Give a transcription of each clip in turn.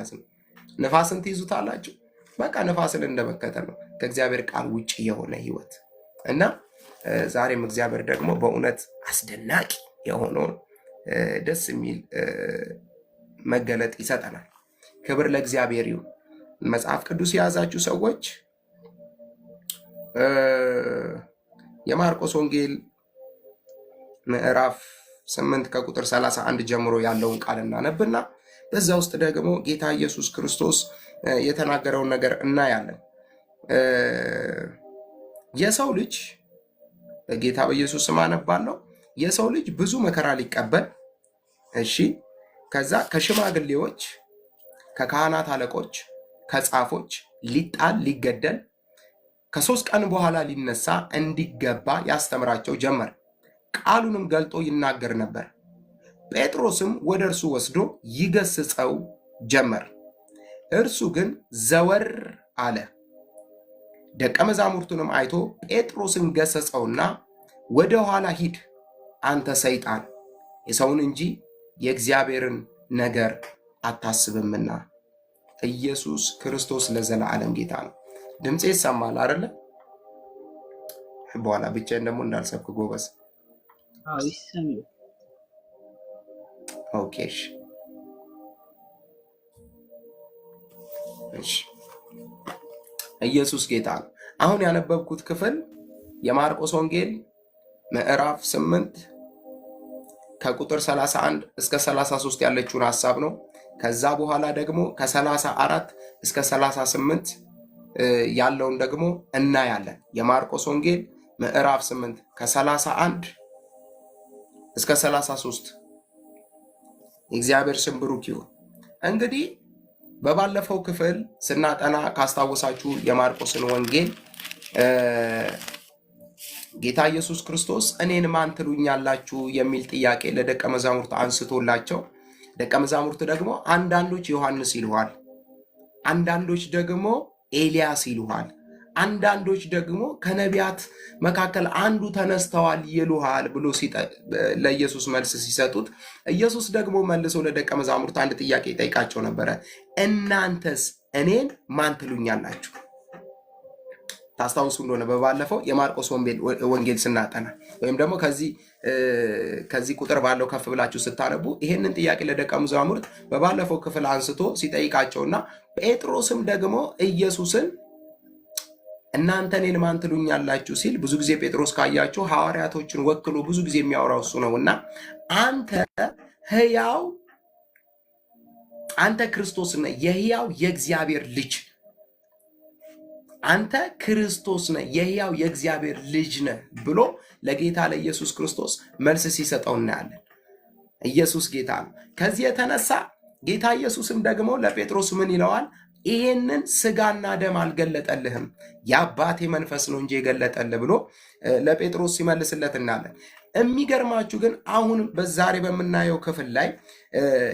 መያዝ ነው። ነፋስን ትይዙታላችሁ። በቃ ነፋስን እንደመከተል ነው፣ ከእግዚአብሔር ቃል ውጪ የሆነ ህይወት እና ዛሬም እግዚአብሔር ደግሞ በእውነት አስደናቂ የሆነውን ደስ የሚል መገለጥ ይሰጠናል። ክብር ለእግዚአብሔር ይሁን። መጽሐፍ ቅዱስ የያዛችሁ ሰዎች የማርቆስ ወንጌል ምዕራፍ 8 ከቁጥር 31 ጀምሮ ያለውን ቃል እናነብና በዛ ውስጥ ደግሞ ጌታ ኢየሱስ ክርስቶስ የተናገረውን ነገር እናያለን። የሰው ልጅ በጌታ በኢየሱስ ስም አነባለሁ። የሰው ልጅ ብዙ መከራ ሊቀበል ከዛ ከሽማግሌዎች፣ ከካህናት አለቆች፣ ከጻፎች ሊጣል፣ ሊገደል ከ3 ቀን በኋላ ሊነሳ እንዲገባ ያስተምራቸው ጀመር። ቃሉንም ገልጦ ይናገር ነበር። ጴጥሮስም ወደ እርሱ ወስዶ ይገስጸው ጀመር። እርሱ ግን ዘወር አለ። ደቀ መዛሙርቱንም አይቶ ጴጥሮስን ገሰጸውና ወደ ኋላ ሂድ፣ አንተ ሰይጣን፣ የሰውን እንጂ የእግዚአብሔርን ነገር አታስብምና። ኢየሱስ ክርስቶስ ለዘላለም ጌታ ነው። ድምፄ ይሰማል አይደለ? በኋላ ብቻዬን ደግሞ እንዳልሰብክ ጎበዝ። ኦኬ እሺ። ኢየሱስ ጌታ ነው። አሁን ያነበብኩት ክፍል የማርቆስ ወንጌል ምዕራፍ 8 ከቁጥር 31 እስከ 33 ያለችውን ሐሳብ ነው። ከዛ በኋላ ደግሞ ከ34 እስከ 38 ያለውን ደግሞ እናያለን። የማርቆስ ወንጌል ምዕራፍ 8 ከ31 እስከ 33 የእግዚአብሔር ስም ብሩክ ይሁን። እንግዲህ በባለፈው ክፍል ስናጠና ካስታወሳችሁ የማርቆስን ወንጌል ጌታ ኢየሱስ ክርስቶስ እኔን ማን ትሉኛላችሁ የሚል ጥያቄ ለደቀ መዛሙርት አንስቶላቸው፣ ደቀ መዛሙርት ደግሞ አንዳንዶች ዮሐንስ ይሉሃል፣ አንዳንዶች ደግሞ ኤልያስ ይሉሃል፣ አንዳንዶች ደግሞ ከነቢያት መካከል አንዱ ተነስተዋል ይሉሃል ብሎ ለኢየሱስ መልስ ሲሰጡት፣ ኢየሱስ ደግሞ መልሶ ለደቀ መዛሙርት አንድ ጥያቄ ጠይቃቸው ነበረ። እናንተስ እኔን ማን ትሉኛላችሁ? ታስታውሱ እንደሆነ በባለፈው የማርቆስ ወንጌል ስናጠና ወይም ደግሞ ከዚህ ቁጥር ባለው ከፍ ብላችሁ ስታነቡ ይሄንን ጥያቄ ለደቀ መዛሙርት በባለፈው ክፍል አንስቶ ሲጠይቃቸውና ጴጥሮስም ደግሞ ኢየሱስን እናንተ እኔን ማን ትሉኛላችሁ ሲል፣ ብዙ ጊዜ ጴጥሮስ ካያችሁ ሐዋርያቶችን ወክሎ ብዙ ጊዜ የሚያወራው እሱ ነውና አንተ ክርስቶስ ነህ፣ የሕያው የእግዚአብሔር ልጅ፣ አንተ ክርስቶስ ነህ፣ የሕያው የእግዚአብሔር ልጅ ነህ ብሎ ለጌታ ለኢየሱስ ክርስቶስ መልስ ሲሰጠው እናያለን። ኢየሱስ ጌታ ነው። ከዚህ የተነሳ ጌታ ኢየሱስም ደግሞ ለጴጥሮስ ምን ይለዋል? ይሄንን ስጋና ደም አልገለጠልህም የአባቴ መንፈስ ነው እንጂ የገለጠልህ ብሎ ለጴጥሮስ ሲመልስለት እናያለን። የሚገርማችሁ ግን አሁን በዛሬ በምናየው ክፍል ላይ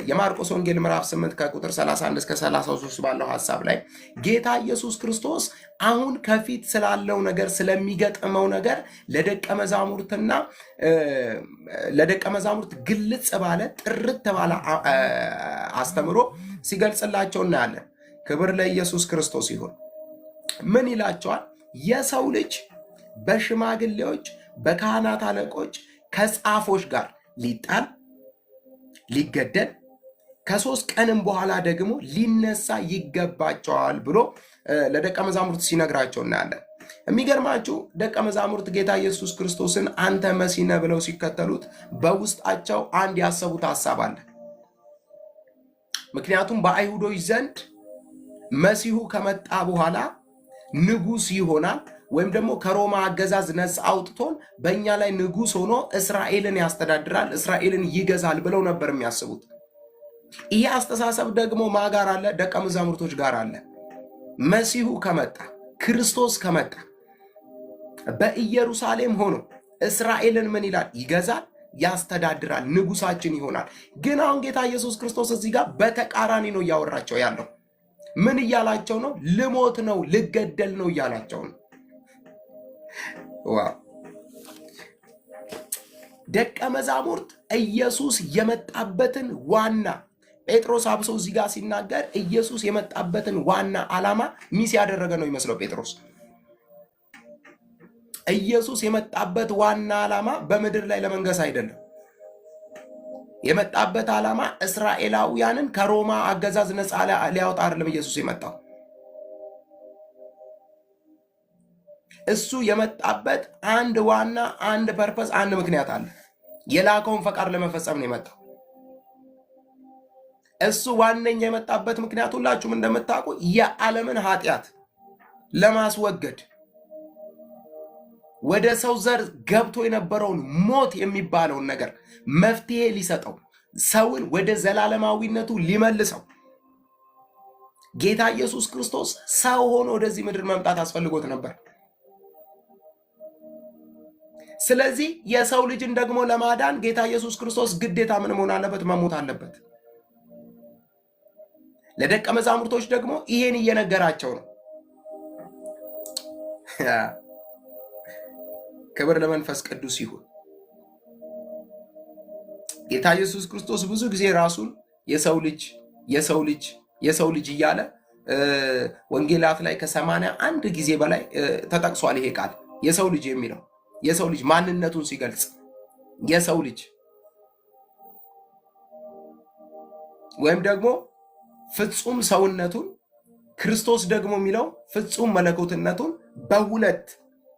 የማርቆስ ወንጌል ምዕራፍ 8 ከቁጥር 31 እስከ 33 ባለው ሐሳብ ላይ ጌታ ኢየሱስ ክርስቶስ አሁን ከፊት ስላለው ነገር፣ ስለሚገጥመው ነገር ለደቀ መዛሙርት ግልጽ ባለ ጥርት ባለ አስተምሮ ሲገልጽላቸው እናያለን። ክብር ለኢየሱስ ክርስቶስ ይሁን። ምን ይላቸዋል? የሰው ልጅ በሽማግሌዎች፣ በካህናት አለቆች፣ ከጻፎች ጋር ሊጣል፣ ሊገደል ከ3 ቀንም በኋላ ደግሞ ሊነሳ ይገባቸዋል ብሎ ለደቀ መዛሙርት ሲነግራቸው እናያለን። የሚገርማችሁ ደቀ መዛሙርት ጌታ ኢየሱስ ክርስቶስን አንተ መሲህ ነህ ብለው ሲከተሉት በውስጣቸው አንድ ያሰቡት ሐሳብ አለ። ምክንያቱም በአይሁዶች ዘንድ መሲሁ ከመጣ በኋላ ንጉሥ ይሆናል ወይም ደግሞ ከሮማ አገዛዝ ነፃ አውጥቶን በእኛ ላይ ንጉሥ ሆኖ እስራኤልን ያስተዳድራል፣ እስራኤልን ይገዛል ብለው ነበር የሚያስቡት። ይህ አስተሳሰብ ደግሞ ማጋር አለ? ደቀ መዛሙርቶች ጋር አለ። መሲሁ ከመጣ ክርስቶስ ከመጣ በኢየሩሳሌም ሆኖ እስራኤልን ምን ይላል? ይገዛል፣ ያስተዳድራል፣ ንጉሳችን ይሆናል። ግን አሁን ጌታ ኢየሱስ ክርስቶስ እዚህ ጋር በተቃራኒ ነው እያወራቸው ያለው። ምን እያላቸው ነው? ልሞት ነው፣ ልገደል ነው እያላቸው ነው። ዋው! ደቀ መዛሙርት ኢየሱስ የመጣበትን ዋና ጴጥሮስ አብሶ እዚህ ጋር ሲናገር ኢየሱስ የመጣበትን ዋና ዓላማ ሚስ ያደረገ ነው ይመስለው ጴጥሮስ። ኢየሱስ የመጣበት ዋና ዓላማ በምድር ላይ ለመንገስ አይደለም። የመጣበት ዓላማ እስራኤላውያንን ከሮማ አገዛዝ ነፃ ሊያወጣ አይደለም ኢየሱስ የመጣው። እሱ የመጣበት አንድ ዋና አንድ ፐርፐስ አንድ ምክንያት አለ። የላከውን ፈቃድ ለመፈጸም ነው የመጣው። እሱ ዋነኛ የመጣበት ምክንያት ሁላችሁም እንደምታውቁ የዓለምን ኃጢአት ለማስወገድ ወደ ሰው ዘር ገብቶ የነበረውን ሞት የሚባለውን ነገር መፍትሄ ሊሰጠው፣ ሰውን ወደ ዘላለማዊነቱ ሊመልሰው ጌታ ኢየሱስ ክርስቶስ ሰው ሆኖ ወደዚህ ምድር መምጣት አስፈልጎት ነበር። ስለዚህ የሰው ልጅን ደግሞ ለማዳን ጌታ ኢየሱስ ክርስቶስ ግዴታ ምን መሆን አለበት? መሞት አለበት። ለደቀ መዛሙርቶች ደግሞ ይሄን እየነገራቸው ነው። ክብር ለመንፈስ ቅዱስ ይሁን። ጌታ ኢየሱስ ክርስቶስ ብዙ ጊዜ ራሱን የሰው ልጅ እያለ ወንጌላት ላይ ከ81 ጊዜ በላይ ተጠቅሷል። ይሄ ቃል የሰው ልጅ የሚለው የሰው ልጅ ማንነቱን ሲገልጽ የሰው ልጅ ወይም ደግሞ ፍጹም ሰውነቱን ክርስቶስ ደግሞ የሚለው ፍጹም መለኮትነቱን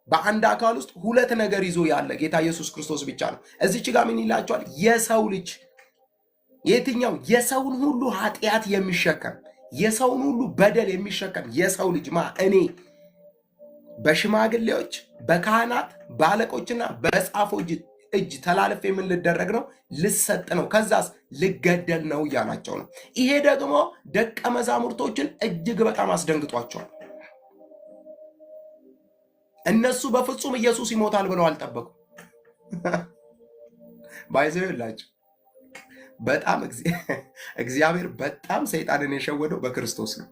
በአንድ አካል ውስጥ ሁለት ነገር ይዞ ያለ ጌታ ኢየሱስ ክርስቶስ ብቻ ነው። እዚች ጋር ምን ይላቸዋል? የሰው ልጅ የትኛው? የሰውን ሁሉ ኃጢአት የሚሸከም የሰውን ሁሉ በደል የሚሸከም የሰው ልጅ እኔ በሽማግሌዎች በካህናት በአለቆችና በጻፎች እጅ ተላልፌ ምን ልደረግ ነው? ልሰጥ ነው። ከዛስ ልገደል ነው እያላቸው ነው። ይሄ ደግሞ ደቀ መዛሙርቶችን እጅግ በጣም አስደንግጧቸዋል። እነሱ በፍጹም ኢየሱስ ይሞታል ብለው አልጠበቁ። ባይዘው ይላቸው በጣም እግዚአብሔር በጣም ሰይጣንን የሸወደው በክርስቶስ ነው።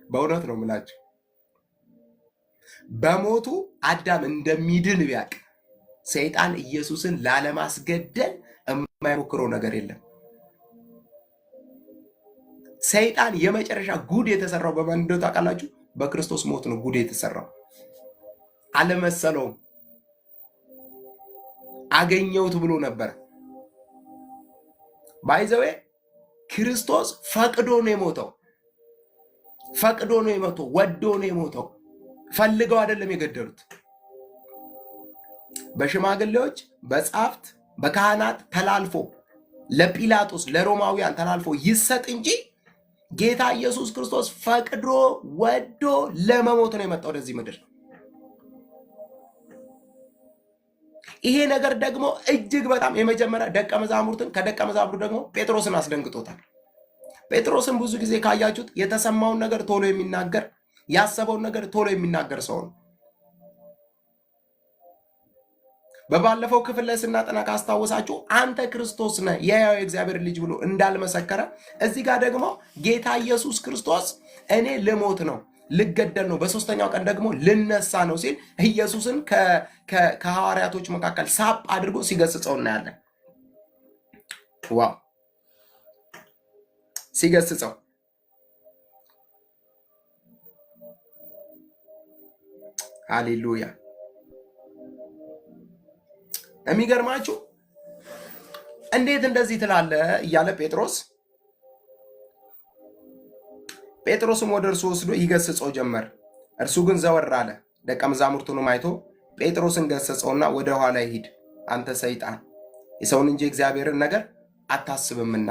በእውነት ነው የምላቸው። በሞቱ አዳም እንደሚድን ቢያቅ ሰይጣን ኢየሱስን ላለማስገደል የማይሞክረው ነገር የለም። ሰይጣን የመጨረሻ ጉድ የተሰራው በማን እንደሆነ ታውቃላችሁ? በክርስቶስ ሞት ነው ጉድ የተሰራው። አለመሰለውም። አገኘሁት ብሎ ነበር። ባይዘዌ ክርስቶስ ፈቅዶ ነው የሞተው። ወዶ ነው የሞተው። ፈልገው አይደለም የገደሉት። በሽማግሌዎች በጻፍት በካህናት ተላልፎ ለጲላጦስ ለሮማውያን ተላልፎ ይሰጥ እንጂ ጌታ ኢየሱስ ክርስቶስ ፈቅዶ ወዶ ለመሞት ነው የመጣው ወደዚህ ምድር። ይሄ ነገር ደግሞ እጅግ በጣም የመጀመሪያ ደቀ መዛሙርትን ከደቀ መዛሙርት ደግሞ ጴጥሮስን አስደንግጦታል። ጴጥሮስን ብዙ ጊዜ ካያችሁት የተሰማውን ነገር ቶሎ የሚናገር ያሰበውን ነገር ቶሎ የሚናገር ሰው ነው። በባለፈው ክፍል ላይ ስናጠና ካስታወሳችሁ አንተ ክርስቶስ ነህ የሕያው የእግዚአብሔር ልጅ ብሎ እንዳልመሰከረ እዚህ ጋር ደግሞ ጌታ ኢየሱስ ክርስቶስ እኔ ልሞት ነው ልገደል ነው በሶስተኛው ቀን ደግሞ ልነሳ ነው ሲል ኢየሱስን ከሐዋርያቶች መካከል ሳብ አድርጎ ሲገስጸው እናያለን። ዋው! ሲገስጸው ሃሌሉያ! የሚገርማችሁ እንዴት እንደዚህ ትላለህ እያለ ጴጥሮስም ወደ እርሱ ወስዶ ይገስጸው ጀመር። እርሱ ግን ዘወር አለ። ደቀ መዛሙርቱንም አይቶ ጴጥሮስን ገሰጸውና ወደ ኋላ ሂድ አንተ ሰይጣን፣ የሰውን እንጂ እግዚአብሔርን ነገር አታስብምና።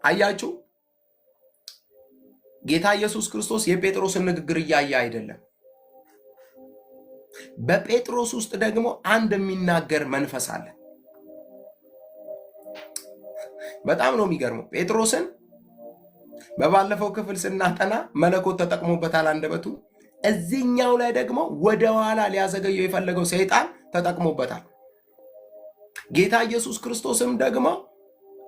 አያችሁ፣ ጌታ ኢየሱስ ክርስቶስ የጴጥሮስን ንግግር እያየ አይደለም። በጴጥሮስ ውስጥ ደግሞ አንድ የሚናገር መንፈስ አለ። በጣም ነው የሚገርመው። ጴጥሮስን በባለፈው ክፍል ስናጠና መለኮት ተጠቅሞበታል አንደበቱ። እዚህኛው ላይ ደግሞ ወደ ኋላ ሊያዘገየው የፈለገው ሰይጣን ተጠቅሞበታል። ጌታ ኢየሱስ ክርስቶስም ደግሞ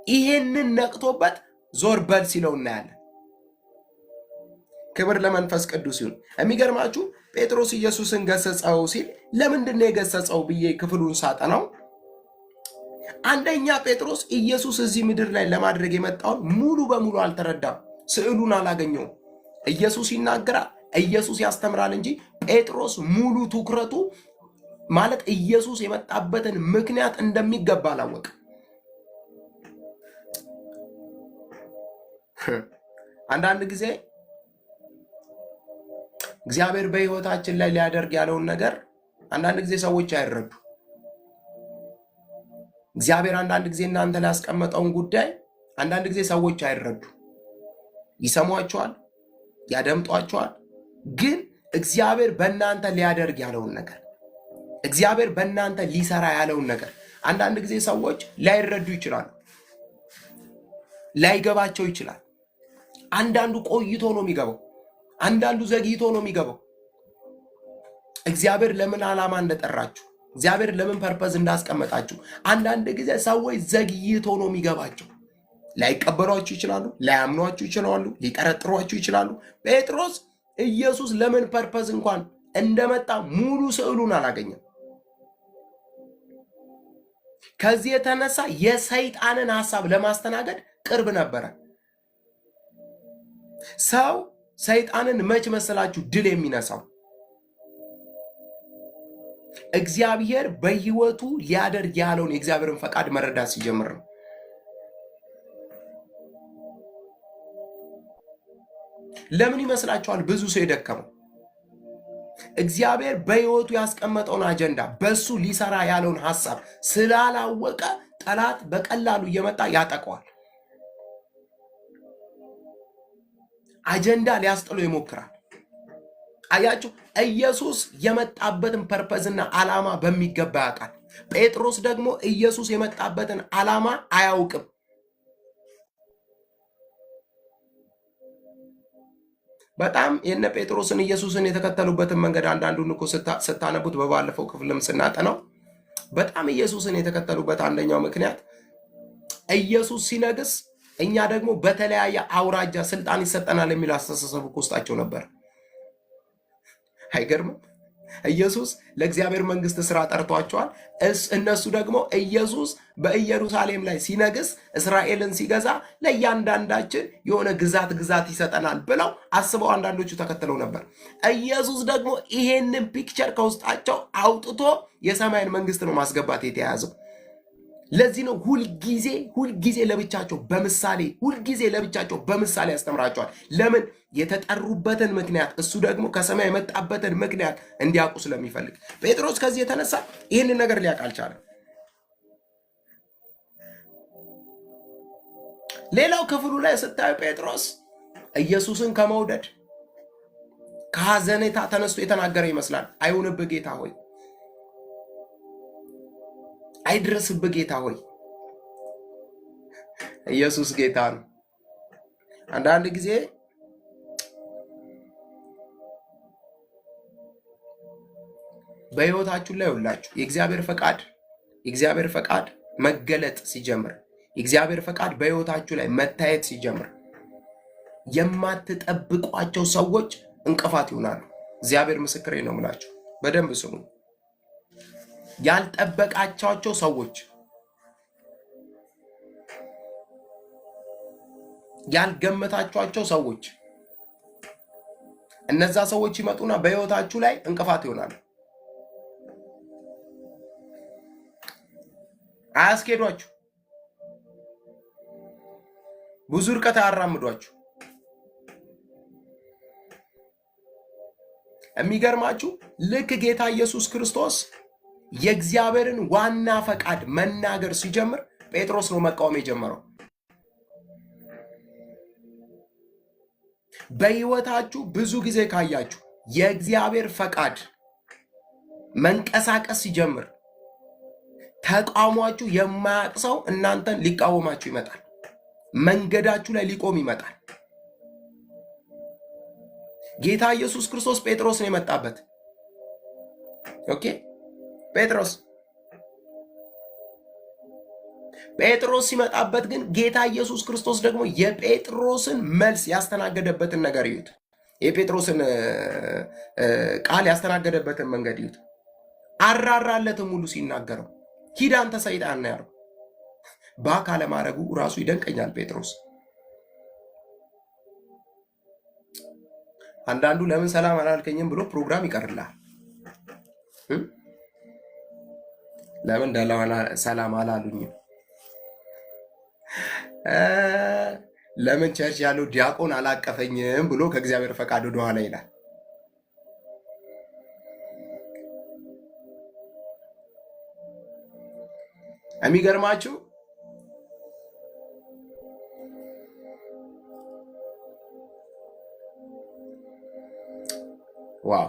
ይሄንን ነቅቶበት ዞር በል ሲለው እናያለን። ክብር ለመንፈስ ቅዱስ ይሁን። የሚገርማችሁ ጴጥሮስ ኢየሱስን ገሰጸው ሲል ለምንድን ነው የገሰጸው ብዬ ክፍሉን ሳጠናው አንደኛ ጴጥሮስ ኢየሱስ እዚህ ምድር ላይ ለማድረግ የመጣውን ሙሉ በሙሉ አልተረዳም። ስዕሉን አላገኘውም። ኢየሱስ ይናገራል፣ ኢየሱስ ያስተምራል እንጂ ጴጥሮስ ሙሉ ትኩረቱ ማለት ኢየሱስ የመጣበትን ምክንያት እንደሚገባ አላወቀ። አንዳንድ ጊዜ እግዚአብሔር በሕይወታችን ላይ ሊያደርግ ያለውን ነገር አንዳንድ ጊዜ ሰዎች አይረዱ። እግዚአብሔር አንዳንድ ጊዜ እናንተ ላይ ያስቀመጠውን ጉዳይ አንዳንድ ጊዜ ሰዎች አይረዱ። ይሰሟቸዋል፣ ያደምጧቸዋል። ግን እግዚአብሔር በእናንተ ሊያደርግ ያለውን ነገር እግዚአብሔር በእናንተ ሊሰራ ያለውን ነገር አንዳንድ ጊዜ ሰዎች ላይረዱ ይችላሉ፣ ላይገባቸው ይችላል። አንዳንዱ ቆይቶ ነው የሚገባው፣ አንዳንዱ ዘግይቶ ነው የሚገባው። እግዚአብሔር ለምን ዓላማ እንደጠራችሁ፣ እግዚአብሔር ለምን ፐርፐዝ እንዳስቀመጣችሁ አንዳንድ ጊዜ ሰዎች ዘግይቶ ነው የሚገባቸው። ላይቀበሏችሁ ይችላሉ፣ ላያምኗችሁ ይችላሉ፣ ሊጠረጥሯችሁ ይችላሉ። ጴጥሮስ ኢየሱስ ለምን ፐርፐዝ እንኳን እንደመጣ ሙሉ ስዕሉን አላገኘም። ከዚህ የተነሳ የሰይጣንን ሐሳብ ለማስተናገድ ቅርብ ነበረ። ሰው ሰይጣንን መች መሰላችሁ ድል የሚነሳው? እግዚአብሔር በሕይወቱ ሊያደርግ ያለውን የእግዚአብሔርን ፈቃድ መረዳት ሲጀምር ነው። ለምን ይመስላችኋል ብዙ ሰው የደከመው? እግዚአብሔር በሕይወቱ ያስቀመጠውን አጀንዳ በሱ ሊሰራ ያለውን ሐሳብ ስላላወቀ ጠላት በቀላሉ እየመጣ ያጠቀዋል። አጀንዳ ሊያስጥሎ ይሞክራል። አያችሁ፣ ኢየሱስ የመጣበትን ፐርፐዝና ዓላማ በሚገባ ያውቃል። ጴጥሮስ ደግሞ ኢየሱስ የመጣበትን ዓላማ አያውቅም። በጣም የነ ጴጥሮስን ኢየሱስን የተከተሉበትን መንገድ አንዳንዱን እኮ ስታነቡት በባለፈው ክፍልም ስናጠናው በጣም ኢየሱስን የተከተሉበት አንደኛው ምክንያት ኢየሱስ ሲነግስ እኛ ደግሞ በተለያየ አውራጃ ስልጣን ይሰጠናል የሚል አስተሳሰብ ውስጣቸው ነበር። አይገርምም? ኢየሱስ ለእግዚአብሔር መንግስት ስራ ጠርቷቸዋል። እነሱ ደግሞ ኢየሱስ በኢየሩሳሌም ላይ ሲነግስ እስራኤልን ሲገዛ ለእያንዳንዳችን የሆነ ግዛት ይሰጠናል ብለው አስበው አንዳንዶቹ ተከትለው ነበር። ኢየሱስ ደግሞ ይሄንን ፒክቸር ከውስጣቸው አውጥቶ የሰማይን መንግስት ነው ማስገባት የተያያዘው። ለዚህ ነው ሁልጊዜ ለብቻቸው በምሳሌ ያስተምራቸዋል። ለምን? የተጠሩበትን ምክንያት እሱ ደግሞ ከሰማይ የመጣበትን ምክንያት እንዲያውቁ ስለሚፈልግ። ጴጥሮስ ከዚህ የተነሳ ይህንን ነገር ሊያውቅ አልቻለም። ሌላው ክፍሉ ላይ ስታዩ ጴጥሮስ ኢየሱስን ከመውደድ ከሐዘኔታ ተነስቶ የተናገረ ይመስላል። አይሁንብህ ጌታ ሆይ፣ አይድረስብህ ጌታ ሆይ። ኢየሱስ ጌታ ነው። አንዳንድ ጊዜ በሕይወታችሁ ላይ ሁላችሁ የእግዚአብሔር ፈቃድ መገለጥ ሲጀምር፣ የእግዚአብሔር ፈቃድ በሕይወታችሁ ላይ መታየት ሲጀምር የማትጠብቋቸው ሰዎች እንቅፋት ይሆናሉ። እግዚአብሔር ምስክሬ ነው የምላችሁ። በደንብ ስሙ። ያልጠበቃቸው ሰዎች፣ ያልገመታቸው ሰዎች፣ እነዛ ሰዎች ይመጡና በሕይወታችሁ ላይ እንቅፋት ይሆናሉ። አያስኬዷችሁ፣ ብዙ ርቀት አያራምዷችሁ። የሚገርማችሁ ልክ ጌታ ኢየሱስ ክርስቶስ የእግዚአብሔርን ዋና ፈቃድ መናገር ሲጀምር ጴጥሮስ ነው መቃወም የጀመረው። በሕይወታችሁ ብዙ ጊዜ ካያችሁ የእግዚአብሔር ፈቃድ መንቀሳቀስ ሲጀምር ተቃውሟችሁ የማያውቅ ሰው እናንተን ሊቃወማችሁ ይመጣል። መንገዳችሁ ላይ ሊቆም ይመጣል። ጌታ ኢየሱስ ክርስቶስ ጴጥሮስን የመጣበት ኦኬ ጴጥሮስ ሲመጣበት ግን ጌታ ኢየሱስ ክርስቶስ ደግሞ የጴጥሮስን መልስ ያስተናገደበትን ነገር ይዩት። የጴጥሮስን ቃል ያስተናገደበትን መንገድ ይዩት። አራራለትም ሁሉ ሲናገረው ሂድ አንተ ሰይጣን ነው ያለው። በአካለ ማድረጉ ራሱ ይደንቀኛል ጴጥሮስ። አንዳንዱ ለምን ሰላም አላልከኝም ብሎ ፕሮግራም ይቀርላል። ለምን ሰላም አላሉኝም? ለምን ቸርች ያለው ዲያቆን አላቀፈኝም ብሎ ከእግዚአብሔር ፈቃድ ወደኋላ ይላል። የሚገርማችሁ ዋው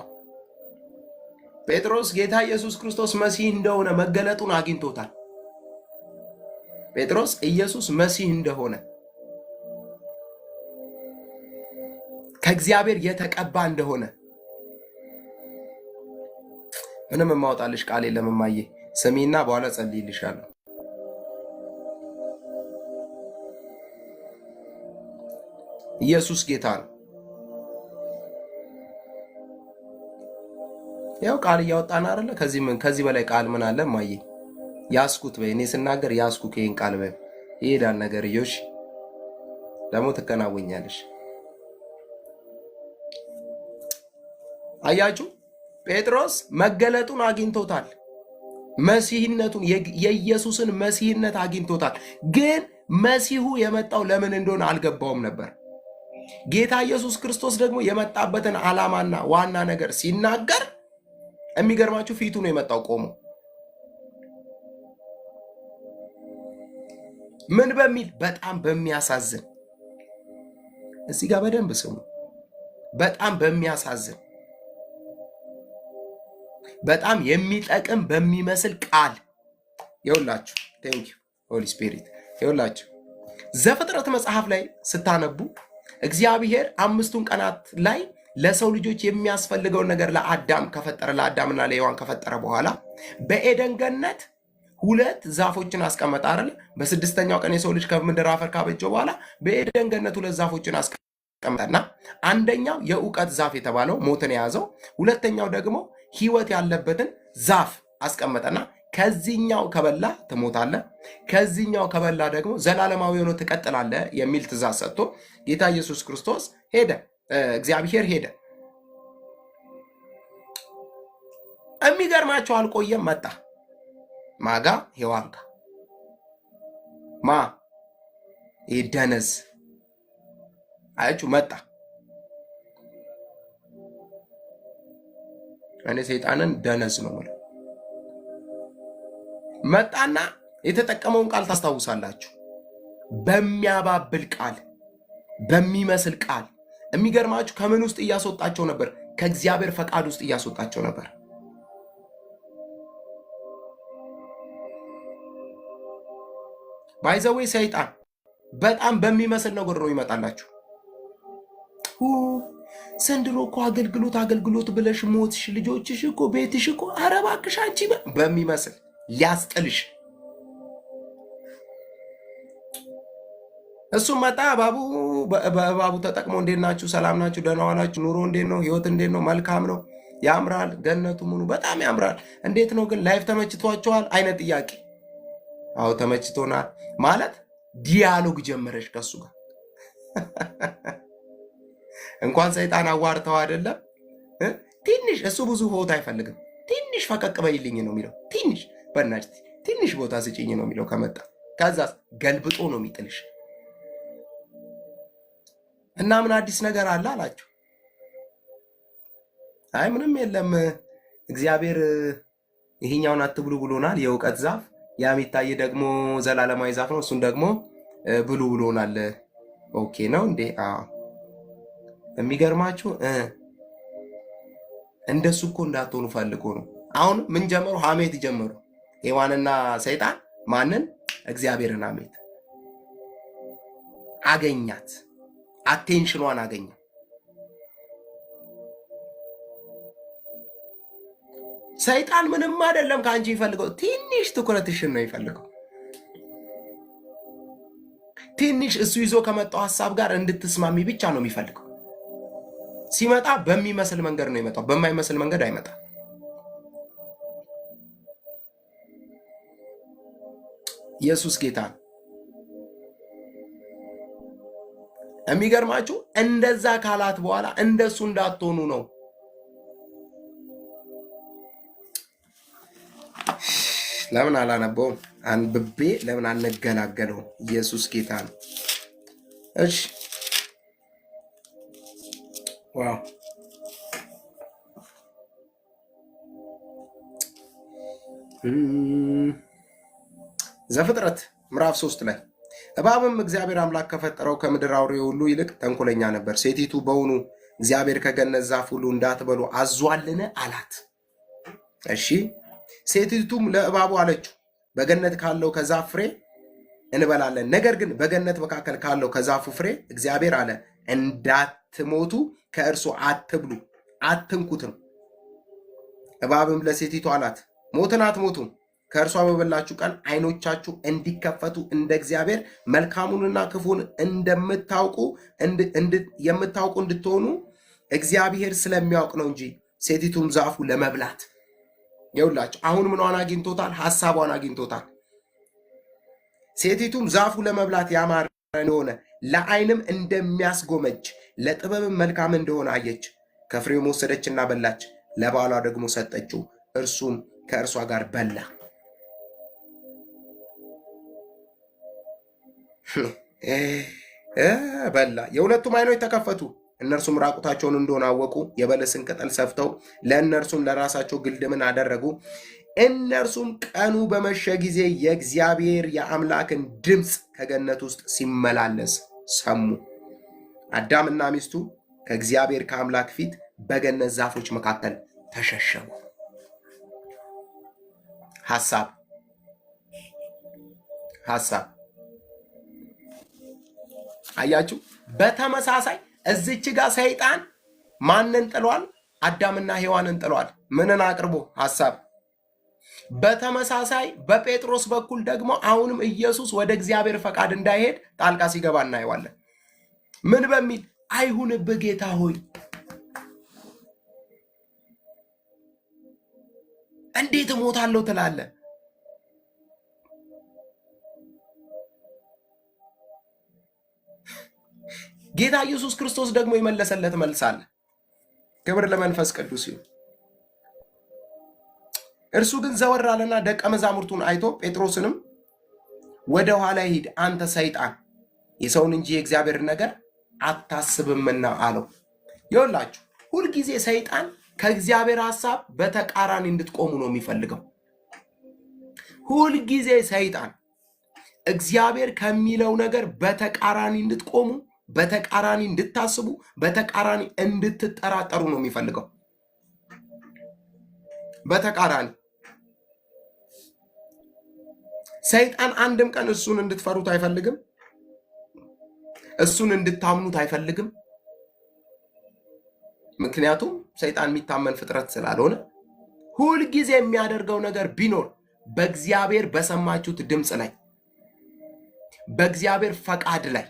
ጴጥሮስ ጌታ ኢየሱስ ክርስቶስ መሲህ እንደሆነ መገለጡን አግኝቶታል። ጴጥሮስ ኢየሱስ መሲህ እንደሆነ ከእግዚአብሔር የተቀባ እንደሆነ ምንም የማወጣልሽ ቃል የለም እማዬ፣ ስሚና በኋላ ጸልይልሻለሁ። ኢየሱስ ጌታ ነው። ያው ቃል እያወጣን አይደለ? ከዚህ በላይ ቃል ምን አለ እማዬ? ያስኩት በይ። እኔ ስናገር ያስኩ ይሄን ቃል በይ። ይሄዳል ነገር እዮሽ ደግሞ ትከናወኛለሽ። አያችሁ ጴጥሮስ መገለጡን አግኝቶታል። መሲህነቱን የኢየሱስን መሲህነት አግኝቶታል። ግን መሲሁ የመጣው ለምን እንደሆነ አልገባውም ነበር። ጌታ ኢየሱስ ክርስቶስ ደግሞ የመጣበትን ዓላማና ዋና ነገር ሲናገር የሚገርማችሁ ፊቱ ነው የመጣው ቆሞ። ምን በሚል በጣም በሚያሳዝን፣ እዚህ ጋር በደንብ ስሙ። በጣም በሚያሳዝን በጣም የሚጠቅም በሚመስል ቃል ይኸውላችሁ። ቴንክ ዩ ሆሊ ስፒሪት። ይኸውላችሁ ዘፍጥረት መጽሐፍ ላይ ስታነቡ እግዚአብሔር 5ቱን ቀናት ላይ ለሰው ልጆች የሚያስፈልገውን ነገር ለአዳም ከፈጠረ ለአዳምና ለሔዋን ከፈጠረ በኋላ በኤደን ገነት 2 ዛፎችን አስቀመጠ አይደል? በ6ኛው ቀን የሰው ልጅ ከምድር አፈር ካበጀው በኋላ በኤደን ገነት 2 ዛፎችን አስቀመጠና አንደኛው የእውቀት ዛፍ የተባለው ሞትን የያዘው፣ ሁለተኛው ደግሞ ሕይወት ያለበትን ዛፍ አስቀመጠና ከዚህኛው ከበላ ትሞታለህ፣ ከዚህኛው ከበላ ደግሞ ዘላለማዊ ሆኖ ትቀጥላለህ የሚል ትእዛዝ ሰጥቶ ጌታ ኢየሱስ ክርስቶስ ሄደ። እግዚአብሔር ሄደ። የሚገርማቸው አልቆየም፣ መጣ። ማጋ ሔዋን ጋ ማ ደነዝ አያችሁ መጣ። እኔ ሰይጣንን ደነዝ ነው ማለት መጣና የተጠቀመውን ቃል ታስታውሳላችሁ። በሚያባብል ቃል፣ በሚመስል ቃል። የሚገርማችሁ ከምን ውስጥ እያስወጣቸው ነበር? ከእግዚአብሔር ፈቃድ ውስጥ እያስወጣቸው ነበር። ባይዘዌ ሰይጣን በጣም በሚመስል ነገር ነው ይመጣላችሁ። ዘንድሮ እኮ አገልግሎት ብለሽ ሞትሽ፣ ልጆችሽ እኮ ቤትሽ እኮ ኧረ እባክሽ አንቺ በሚመስል ሊያስጥልሽ። እሱም መጣ። በእባቡ ተጠቅሞ እንዴት ናችሁ? ሰላም ናችሁ? ደህና ዋላችሁ? ኑሮ እንዴት ነው? ህይወት እንዴት ነው? መልካም ነው? ያምራል? ገነቱ ምኑ በጣም ያምራል። እንዴት ነው ግን ላይፍ ተመችቷቸዋል? አይነት ጥያቄ። አዎ ተመችቶናል ማለት ዲያሎግ ጀመረች ከሱ ጋር። እንኳን ሰይጣን አዋርተው አይደለም ትንሽ፣ እሱ ብዙ ቦታ አይፈልግም። ትንሽ ፈቀቅ በይልኝ ነው የሚለው። ትንሽ በእናትሽ ትንሽ ቦታ ስጭኝ ነው የሚለው ከመጣ። ከዛ ገልብጦ ነው የሚጥልሽ። እና ምን አዲስ ነገር አለ አላችሁ? አይ ምንም የለም፣ እግዚአብሔር ይሄኛውን አትብሉ ብሎናል፣ የእውቀት ዛፍ። ያ የሚታይ ደግሞ ዘላለማዊ ዛፍ ነው፣ እሱን ደግሞ ብሉ ብሎናል። ኦኬ ነው እንዴ? የሚገርማችሁ እንደሱ እኮ እንዳትሆኑ ፈልጎ ነው። አሁን ምን ጀመሩ? ሐሜት ጀመሩ። ሔዋንና ሰይጣን ማንን? እግዚአብሔርን ሐሜት አገኛት። አቴንሽኗን አገኘ። ሰይጣን ምንም አይደለም ከአንቺ ይፈልገው፣ ትንሽ ትኩረትሽን ነው ይፈልገው። ትንሽ እሱ ይዞ ከመጣው ሐሳብ ጋር እንድትስማሚ ብቻ ነው የሚፈልገው። ሲመጣ በሚመስል መንገድ ነው የመጣው፣ በማይመስል መንገድ አይመጣም። ኢየሱስ ጌታ ነው። የሚገርማችሁ እንደዛ ካላት በኋላ እንደሱ እንዳትሆኑ ነው። ለምን አላነበውም? አንብቤ ለምን አንገላገለውም? ኢየሱስ ጌታ ነው። እሺ ዋው ዘፍጥረት ምዕራፍ 3 ላይ እባብም እግዚአብሔር አምላክ ከፈጠረው ከምድር አውሬ ሁሉ ይልቅ ተንኮለኛ ነበር። ሴቲቱ በውኑ እግዚአብሔር ከገነት ዛፍ ሁሉ እንዳትበሉ አዟልን አላት። እሺ ሴቲቱም ለእባቡ አለችው በገነት ካለው ከዛፍ ፍሬ እንበላለን፣ ነገር ግን በገነት መካከል ካለው ከዛፉ ፍሬ እግዚአብሔር አለ እንዳትሞቱ ከእርሱ አትብሉ አትንኩትም። እባብም ለሴቲቱ አላት ሞትን አትሞቱም፣ ከእርሷ በበላችሁ ቀን ዓይኖቻችሁ እንዲከፈቱ እንደ እግዚአብሔር መልካሙንና ክፉን የምታውቁ እንድትሆኑ እግዚአብሔር ስለሚያውቅ ነው እንጂ። ሴቲቱም ዛፉ ለመብላት ይውላችሁ አሁን ምኗን አግኝቶታል? ሐሳቧን አግኝቶታል። ሴቲቱም ዛፉ ለመብላት ያማረ እንደሆነ ለዓይንም እንደሚያስጎመጅ ለጥበብም መልካም እንደሆነ አየች። ከፍሬውም ወሰደችና በላች፣ ለባሏ ደግሞ ሰጠችው፣ እርሱም ከእርሷ ጋር በላ። በላ። የሁለቱም ዓይኖች ተከፈቱ፣ እነርሱም ራቁታቸውን እንደሆነ አወቁ። የበለስን ቅጠል ሰፍተው ለእነርሱም ለራሳቸው ግልድምን አደረጉ። እነርሱም ቀኑ በመሸ ጊዜ የእግዚአብሔር የአምላክን ድምፅ ከገነት ውስጥ ሲመላለስ ሰሙ። አዳምና ሚስቱ ከእግዚአብሔር ከአምላክ ፊት በገነት ዛፎች መካከል ተሸሸጉ። ሐሳብ አያችሁ። በተመሳሳይ እዚች ጋር ሰይጣን ማንን ጥሏል? አዳምና ሔዋንን ጥሏል። ምንን አቅርቦ? ሐሳብ። በተመሳሳይ በጴጥሮስ በኩል ደግሞ አሁንም ኢየሱስ ወደ እግዚአብሔር ፈቃድ እንዳይሄድ ጣልቃ ሲገባ እናየዋለን። ምን በሚል? አይሁንብህ ጌታ ሆይ፣ እንዴት እሞታለሁ ትላለህ? ጌታ ኢየሱስ ክርስቶስ ደግሞ የመለሰለት መልስ አለ። ክብር ለመንፈስ ቅዱስ ይሁን። እርሱ ግን ዘወር አለና ደቀ መዛሙርቱን አይቶ ጴጥሮስንም ወደ ኋላ ሂድ አንተ ሰይጣን፣ የሰውን እንጂ የእግዚአብሔር ነገር አታስብምና አለው። ይኸውላችሁ ሁልጊዜ ሰይጣን ከእግዚአብሔር ሐሳብ በተቃራኒ እንድትቆሙ ነው የሚፈልገው። ሁልጊዜ ሰይጣን እግዚአብሔር ከሚለው ነገር በተቃራኒ እንድትቆሙ፣ በተቃራኒ እንድታስቡ፣ በተቃራኒ እንድትጠራጠሩ ነው የሚፈልገው። በተቃራኒ ሰይጣን አንድም ቀን እሱን እንድትፈሩት አይፈልግም። እሱን እንድታምኑት አይፈልግም። ምክንያቱም ሰይጣን የሚታመን ፍጥረት ስላልሆነ ሁልጊዜ የሚያደርገው ነገር ቢኖር በእግዚአብሔር በሰማችሁት ድምፅ ላይ፣ በእግዚአብሔር ፈቃድ ላይ፣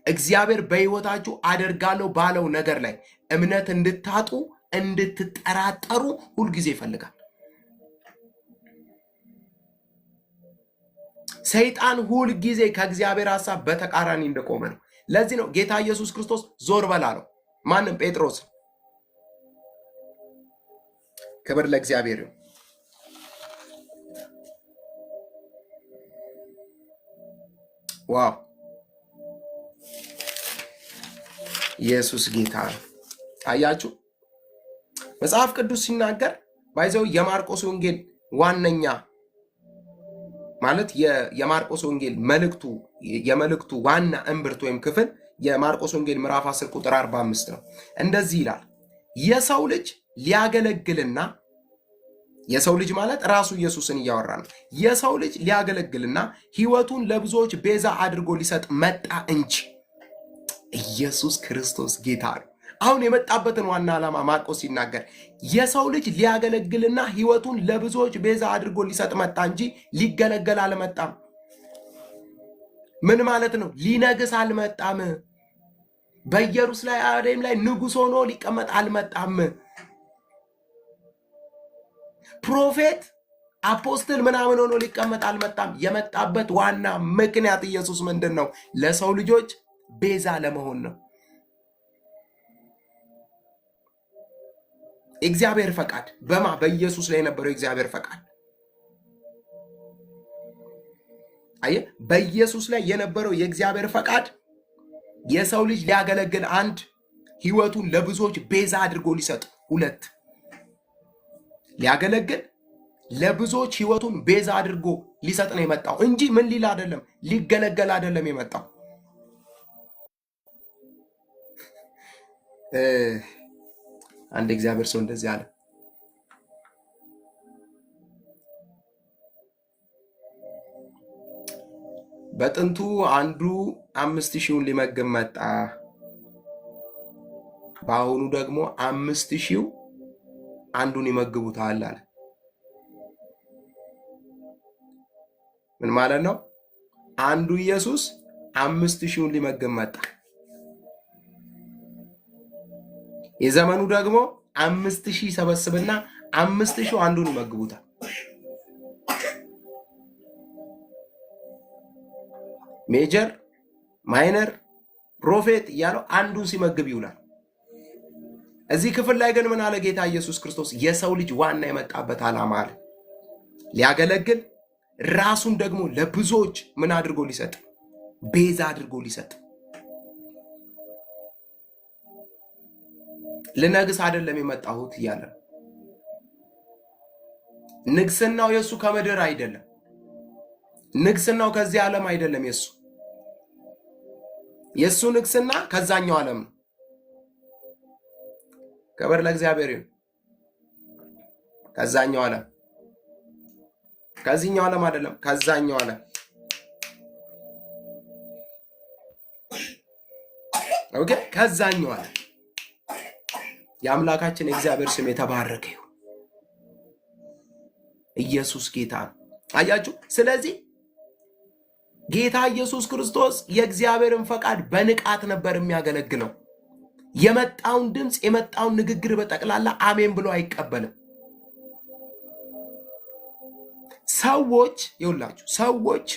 እግዚአብሔር በሕይወታችሁ አደርጋለሁ ባለው ነገር ላይ እምነት እንድታጡ፣ እንድትጠራጠሩ ሁልጊዜ ይፈልጋል። ሰይጣን ሁልጊዜ ከእግዚአብሔር ሐሳብ በተቃራኒ እንደቆመ ነው። ለዚህ ነው ጌታ ኢየሱስ ክርስቶስ ዞር በል አለው። ማንም? ጴጥሮስ። ክብር ለእግዚአብሔር ይሁን። ዋው! ኢየሱስ ጌታ ነው። አያችሁ መጽሐፍ ቅዱስ ሲናገር ባይዘው የማርቆስ ወንጌል ዋነኛ ማለት የማርቆስ ወንጌል የመልእክቱ ዋና እምብርት ወይም ክፍል የማርቆስ ወንጌል ምዕራፍ 10 ቁጥር 45 ነው። እንደዚህ ይላል፣ የሰው ልጅ ሊያገለግልና፣ የሰው ልጅ ማለት ራሱ ኢየሱስን እያወራ ነው። የሰው ልጅ ሊያገለግልና ሕይወቱን ለብዙዎች ቤዛ አድርጎ ሊሰጥ መጣ እንጂ። ኢየሱስ ክርስቶስ ጌታ ነው። አሁን የመጣበትን ዋና ዓላማ ማርቆስ ሲናገር የሰው ልጅ ሊያገለግልና ሕይወቱን ለብዙዎች ቤዛ አድርጎ ሊሰጥ መጣ እንጂ ሊገለገል አልመጣም። ምን ማለት ነው? ሊነግስ አልመጣም። በኢየሩሳሌም ላይ ንጉሥ ሆኖ ሊቀመጥ አልመጣም። ፕሮፌት አፖስትል ምናምን ሆኖ ሊቀመጥ አልመጣም። የመጣበት ዋና ምክንያት ኢየሱስ ምንድን ነው? ለሰው ልጆች ቤዛ ለመሆን ነው። እግዚአብሔር ፈቃድ በኢየሱስ ላይ የነበረው እግዚአብሔር ፈቃድ አየ በኢየሱስ ላይ የነበረው የእግዚአብሔር ፈቃድ የሰው ልጅ ሊያገለግል፣ አንድ ህይወቱን ለብዙዎች ቤዛ አድርጎ ሊሰጥ፣ ሁለት ሊያገለግል ለብዙዎች ህይወቱን ቤዛ አድርጎ ሊሰጥ ነው የመጣው እንጂ ምን ሊል አይደለም፣ ሊገለገል አይደለም የመጣው። አንድ እግዚአብሔር ሰው እንደዚህ አለ፣ በጥንቱ አንዱ 5000ውን ሊመግብ መጣ፣ በአሁኑ ደግሞ 5000 አንዱን ይመግቡታል አለ። ምን ማለት ነው? አንዱ ኢየሱስ 5000ውን ሊመግብ መጣ፣ የዘመኑ ደግሞ 5000 ሰበስብና 5000 አንዱን ይመግቡታል። ሜጀር ማይነር ፕሮፌት እያለው አንዱን ሲመግብ ይውላል። እዚህ ክፍል ላይ ግን ምን አለ ጌታ ኢየሱስ ክርስቶስ? የሰው ልጅ ዋና የመጣበት ዓላማ አለ ሊያገለግል፣ ራሱን ደግሞ ለብዙዎች ምን አድርጎ ሊሰጥ? ቤዛ አድርጎ ሊሰጥ። ልነግስ አይደለም የመጣሁት እያለ ንግስናው የሱ ከምድር አይደለም። ንግስናው ከዚህ ዓለም አይደለም። የሱ ንግስና ከዛኛው ዓለም ነው። ክብር ለእግዚአብሔር ይሁን። ከዛኛው ዓለም፣ ከዚህኛው ዓለም አይደለም፣ ከዛኛው ዓለም። ኦኬ፣ ከዛኛው ዓለም። የአምላካችን እግዚአብሔር ስም የተባረከ ይሁን። ኢየሱስ ጌታ ነው። አያችሁ። ስለዚህ ጌታ ኢየሱስ ክርስቶስ የእግዚአብሔርን ፈቃድ በንቃት ነበር የሚያገለግለው። የመጣውን ድምፅ የመጣውን ንግግር በጠቅላላ አሜን ብሎ አይቀበልም። ሰዎች ይውላችሁ፣ ሰዎች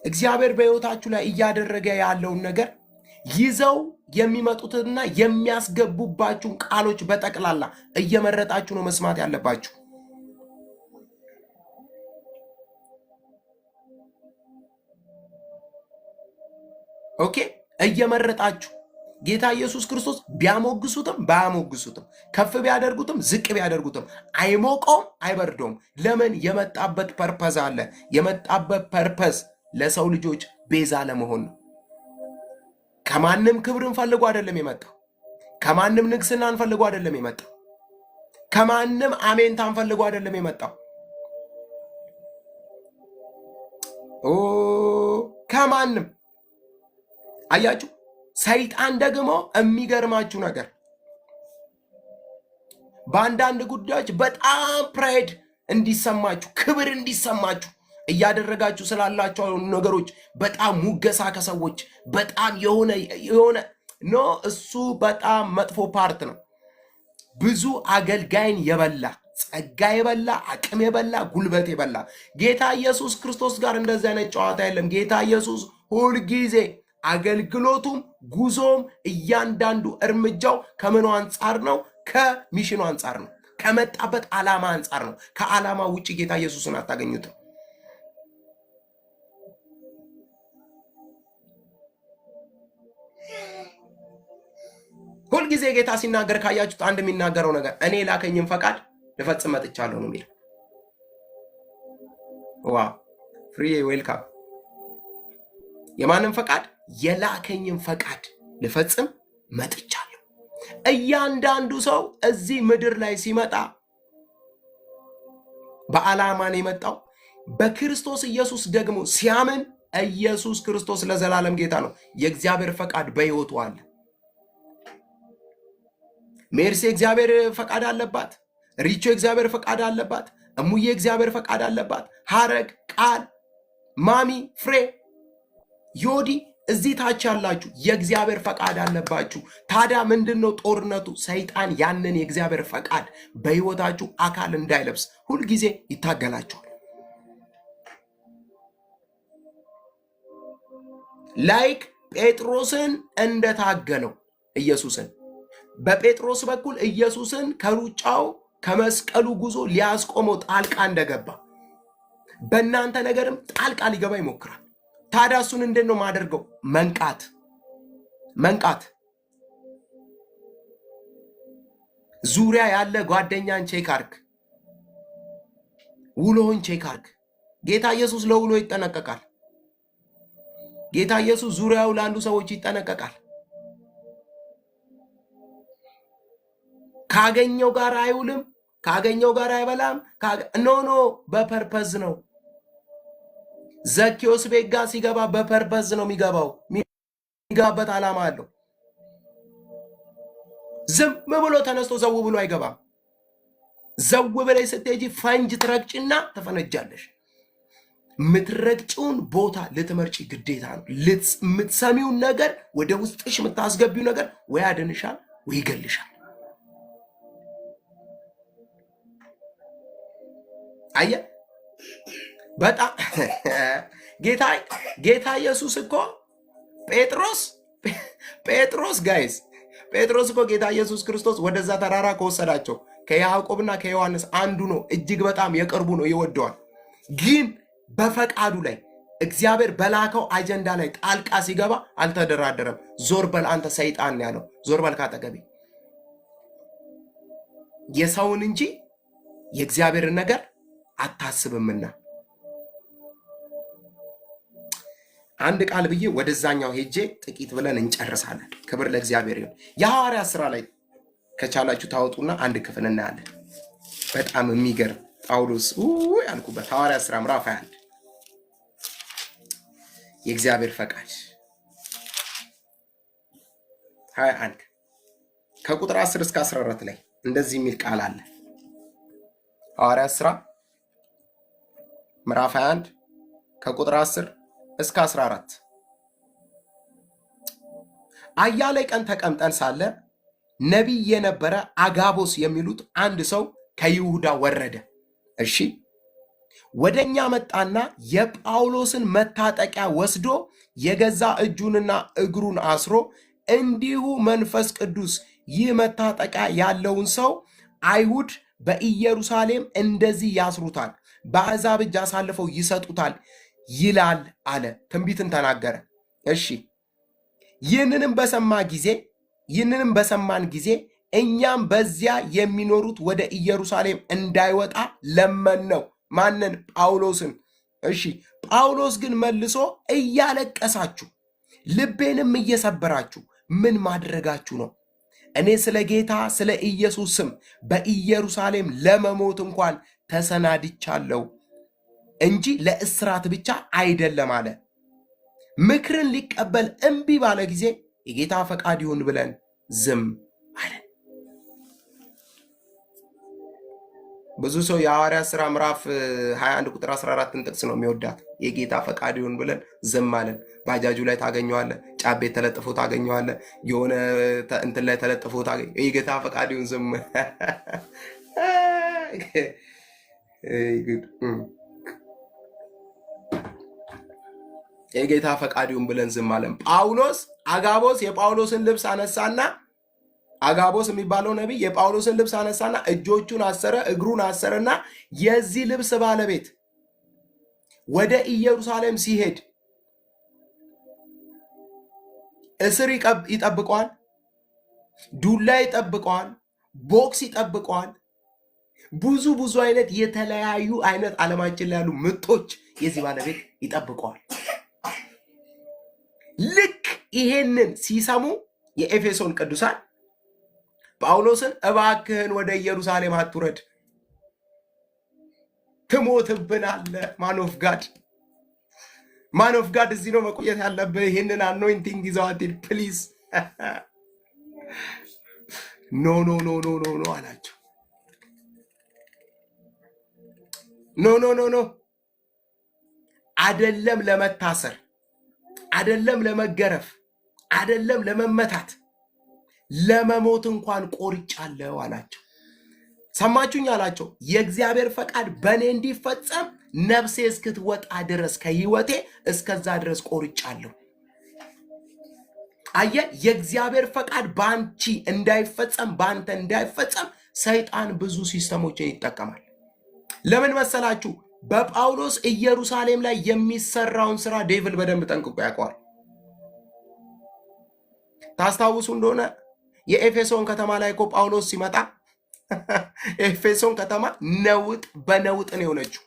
እግዚአብሔር በሕይወታችሁ ላይ እያደረገ ያለውን ነገር ይዘው የሚመጡትና የሚያስገቡባችሁን ቃሎች በጠቅላላ እየመረጣችሁ ነው መስማት ያለባችሁ። ኦኬ፣ እየመረጣችሁ ጌታ ኢየሱስ ክርስቶስ ቢያሞግሱትም ባያሞግሱትም ከፍ ቢያደርጉትም ዝቅ ቢያደርጉትም አይሞቀውም፣ አይበርደውም። ለምን? የመጣበት ፐርፐዝ አለ። የመጣበት ፐርፐዝ ለሰው ልጆች ቤዛ ለመሆን ነው። ከማንም ክብርን ፈልጎ አይደለም የመጣው። ከማንም ንግስናን ፈልጎ አይደለም የመጣው። ከማንም አሜንታን ፈልጎ አይደለም የመጣው። ከማንም አያችሁ። ሰይጣን ደግሞ የሚገርማችሁ ነገር በአንዳንድ ጉዳዮች በጣም ፕራይድ እንዲሰማችሁ፣ ክብር እንዲሰማችሁ እያደረጋችሁ ስላላቸው ነገሮች በጣም ሙገሳ ከሰዎች በጣም የሆነ ኖ፣ እሱ በጣም መጥፎ ፓርት ነው። ብዙ አገልጋይን የበላ ጸጋ የበላ አቅም የበላ ጉልበት የበላ ጌታ ኢየሱስ ክርስቶስ ጋር እንደዚህ አይነት ጨዋታ የለም። ጌታ ኢየሱስ ሁልጊዜ አገልግሎቱም ጉዞም እያንዳንዱ እርምጃው ከምኑ አንጻር ነው? ከሚሽኑ አንጻር ነው። ከመጣበት ዓላማ አንጻር ነው። ከዓላማ ውጭ ጌታ ኢየሱስን አታገኙትም። ሁልጊዜ ጌታ ሲናገር ካያችሁት አንድ የሚናገረው ነገር እኔ ላከኝም ፈቃድ ልፈጽም መጥቻለሁ ነው የሚለው። ዋው ፍሪ ዌልካም። የማንም ፈቃድ? የላከኝም ፈቃድ ልፈጽም መጥቻለሁ። እያንዳንዱ ሰው እዚህ ምድር ላይ ሲመጣ በዓላማ ነው የመጣው። በክርስቶስ ኢየሱስ ደግሞ ሲያምን ኢየሱስ ክርስቶስ ለዘላለም ጌታ ነው። የእግዚአብሔር ፈቃድ በሕይወቱ አለ። ሜርሲ እግዚአብሔር ፈቃድ አለባት። ሪቾ እግዚአብሔር ፈቃድ አለባት። እሙዬ እግዚአብሔር ፈቃድ አለባት። ሐረግ፣ ቃል፣ ማሚ፣ ፍሬ፣ ዮዲ እዚህ ታች ያላችሁ የእግዚአብሔር ፈቃድ አለባችሁ። ታዲያ ምንድነው ጦርነቱ? ሰይጣን ያንን የእግዚአብሔር ፈቃድ በሕይወታችሁ አካል እንዳይለብስ ሁልጊዜ ይታገላችኋል። ላይክ ጴጥሮስን እንደታገለው ኢየሱስን በጴጥሮስ በኩል ኢየሱስን ከሩጫው ከመስቀሉ ጉዞ ሊያስቆመው ጣልቃ እንደገባ በእናንተ ነገርም ጣልቃ ሊገባ ይሞክራል። ታዲያ እሱን እንዴት ነው ማደርገው? መንቃት። ዙሪያ ያለ ጓደኛን ቼክ አርግ፣ ውሎውን ቼክ አርግ። ጌታ ኢየሱስ ለውሎ ይጠነቀቃል። ጌታ ኢየሱስ ዙሪያው ላሉ ሰዎች ይጠነቀቃል። ካገኘው ጋር አይውልም፣ ካገኘው ጋር አይበላም። ኖ በፐርፐዝ ነው። ዘኬዎስ ቤት ጋር ሲገባ በፐርፐዝ ነው የሚገባው። የሚገባበት ዓላማ አለው። ዝም ብሎ ተነስቶ ዘው ብሎ አይገባም። ዘው ብለሽ ስትሄጂ ፈንጅ ትረግጭና ትፈነጃለሽ። የምትረግጭውን ቦታ ልትመርጪ ግዴታ ነው። የምትሰሚውን ነገር ወደ ውስጥሽ የምታስገቢው ነገር ወይ ያድንሻል ወይ ይገልሻል። አየ በጣም ጌታ ኢየሱስ እኮ ጴጥሮስ እኮ ጌታ ኢየሱስ ክርስቶስ ወደዛ ተራራ ከወሰዳቸው ከያዕቆብና ከዮሐንስ አንዱ ነው። እጅግ በጣም የቅርቡ ነው፣ ይወደዋል። ግን በፈቃዱ ላይ እግዚአብሔር በላከው አጀንዳ ላይ ጣልቃ ሲገባ አልተደራደረም። ዞር በል አንተ ሰይጣን ያለው፣ ዞር በል ካጠገቤ። የሰውን እንጂ የእግዚአብሔርን ነገር አታስብምና። አንድ ቃል ብዬ ወደዛኛው ሄጄ ጥቂት ብለን እንጨርሳለን። ክብር ለእግዚአብሔር ይሁን። የሐዋርያት ሥራ ላይ ከቻላችሁ ታወጡና አንድ ክፍል እናያለን። በጣም የሚገርም ጳውሎስ ያልኩበት ሐዋርያት ሥራ ምዕራፍ 21 የእግዚአብሔር ፈቃድ 21 ከቁጥር 10 እስከ 14 ላይ እንደዚህ የሚል ቃል አለ። ሐዋርያት ሥራ ምዕራፍ 21 ከቁጥር 10 እስከ 14 አያሌ ቀን ተቀምጠን ሳለ ነቢይ የነበረ አጋቦስ የሚሉት አንድ ሰው ከይሁዳ ወረደ። እሺ ወደኛ መጣና የጳውሎስን መታጠቂያ ወስዶ የገዛ እጁንና እግሩን አስሮ እንዲሁ መንፈስ ቅዱስ ይህ መታጠቂያ ያለውን ሰው አይሁድ በኢየሩሳሌም እንደዚህ ያስሩታል፣ በአሕዛብ እጅ አሳልፈው ይሰጡታል ይላል አለ። ትንቢትን ተናገረ። እሺ ይህንንም በሰማን ጊዜ እኛም በዚያ የሚኖሩት ወደ ኢየሩሳሌም እንዳይወጣ ለመነው። ማንን? ጳውሎስን። እሺ ጳውሎስ ግን መልሶ እያለቀሳችሁ ልቤንም እየሰበራችሁ ምን ማድረጋችሁ ነው? እኔ ስለ ጌታ ስለ ኢየሱስ ስም በኢየሩሳሌም ለመሞት እንኳን ተሰናድቻለሁ እንጂ ለእስራት ብቻ አይደለም አለ። ምክርን ሊቀበል እምቢ ባለ ጊዜ የጌታ ፈቃድ ይሁን ብለን ዝም አለ። ብዙ ሰው የሐዋርያት ሥራ ምዕራፍ 21 ቁጥር 14ን ጥቅስ ነው የሚወዳት። የጌታ ፈቃድ ይሁን ብለን ዝም አለን። ባጃጁ ላይ ታገኘዋለ፣ ጫቤ ተለጥፎ ታገኘዋለ፣ የሆነ እንትን ላይ ተለጥፎ የጌታ ፈቃድ ይሁን ዝም የጌታ ፈቃድ ይሁን ብለን ዝም አለን። አጋቦስ የጳውሎስን ልብስ አነሳና አጋቦስ የሚባለው ነቢይ የጳውሎስን ልብስ አነሳና እጆቹን አሰረ፣ እግሩን አሰረና የዚህ ልብስ ባለቤት ወደ ኢየሩሳሌም ሲሄድ እስር ይጠብቀዋል፣ ዱላ ይጠብቀዋል፣ ቦክስ ይጠብቀዋል፣ ብዙ አይነት የተለያዩ አይነት ዓለማችን ላይ ያሉ ምጦች የዚህ ባለቤት ይጠብቀዋል። ልክ ይሄንን ሲሰሙ የኤፌሶን ቅዱሳን ጳውሎስን እባክህን ወደ ኢየሩሳሌም አትውረድ፣ ትሞትብናለህ። ማን ኦፍ ጋድ እዚህ ነው መቆየት ያለብህ። ይህንን አኖይንቲንግ ይዘዋት ፕሊዝ። ኖ አላቸው። ኖ አደለም ለመታሰር፣ አደለም ለመገረፍ፣ አደለም ለመመታት፣ ለመሞት እንኳን ቆርጫለሁ አላቸው። ሰማችሁኝ አላቸው። የእግዚአብሔር ፈቃድ በእኔ እንዲፈጸም ነፍሴ እስክትወጣ ድረስ ከህይወቴ እስከዛ ድረስ ቆርጫለሁ። አየ የእግዚአብሔር ፈቃድ በአንቺ እንዳይፈጸም በአንተ እንዳይፈጸም ሰይጣን ብዙ ሲስተሞችን ይጠቀማል። ለምን መሰላችሁ? በጳውሎስ ኢየሩሳሌም ላይ የሚሰራውን ስራ ዴቪል በደንብ ጠንቅቆ ያውቀዋል። ታስታውሱ እንደሆነ የኤፌሶን ከተማ ላይ እኮ ጳውሎስ ሲመጣ ኤፌሶን ከተማ ነውጥ በነውጥ ነው የሆነችው።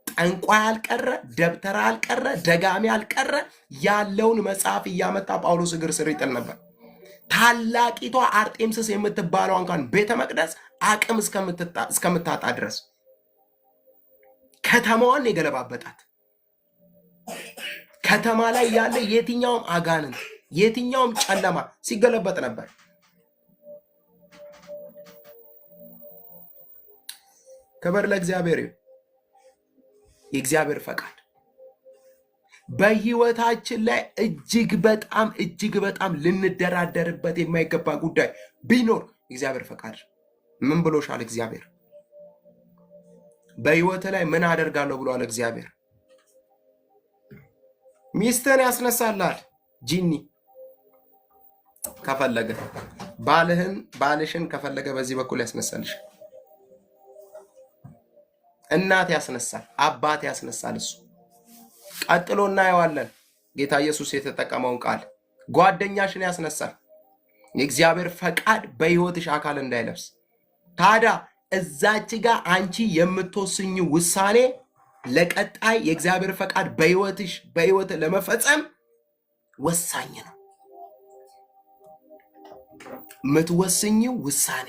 ጠንቋይ አልቀረ፣ ደብተራ አልቀረ፣ ደጋሚ አልቀረ፣ ያለውን መጽሐፍ እያመጣ ጳውሎስ እግር ስር ይጥል ነበር። ታላቂቷ አርጤምስስ የምትባለው እንኳን ቤተ መቅደስ አቅም እስከምታጣ ድረስ ከተማዋን የገለባበጣት። ከተማ ላይ ያለ የትኛውም አጋንንት የትኛውም ጨለማ ሲገለበጥ ነበር። ክብር ለእግዚአብሔር ይሁን። የእግዚአብሔር ፈቃድ በህይወታችን ላይ እጅግ በጣም ልንደራደርበት የማይገባ ጉዳይ ቢኖር የእግዚአብሔር ፈቃድ። ምን ብሎሻል እግዚአብሔር? በህይወት ላይ ምን አደርጋለሁ ብሏል እግዚአብሔር? ሚስትን ያስነሳላል ጂኒ ከፈለገ፣ ባልሽን ከፈለገ በዚህ በኩል ያስነሳልሽ። እናት ያስነሳል፣ አባት ያስነሳል። እሱ ቀጥሎ እናየዋለን። ጌታ ኢየሱስ የተጠቀመውን ቃል ጓደኛሽን ያስነሳል። የእግዚአብሔር ፈቃድ በህይወትሽ አካል እንዳይለብስ። ታዲያ እዛች ጋር አንቺ የምትወስኝ ውሳኔ ለቀጣይ የእግዚአብሔር ፈቃድ በህይወት ለመፈጸም ወሳኝ ነው። የምትወስኝ ውሳኔ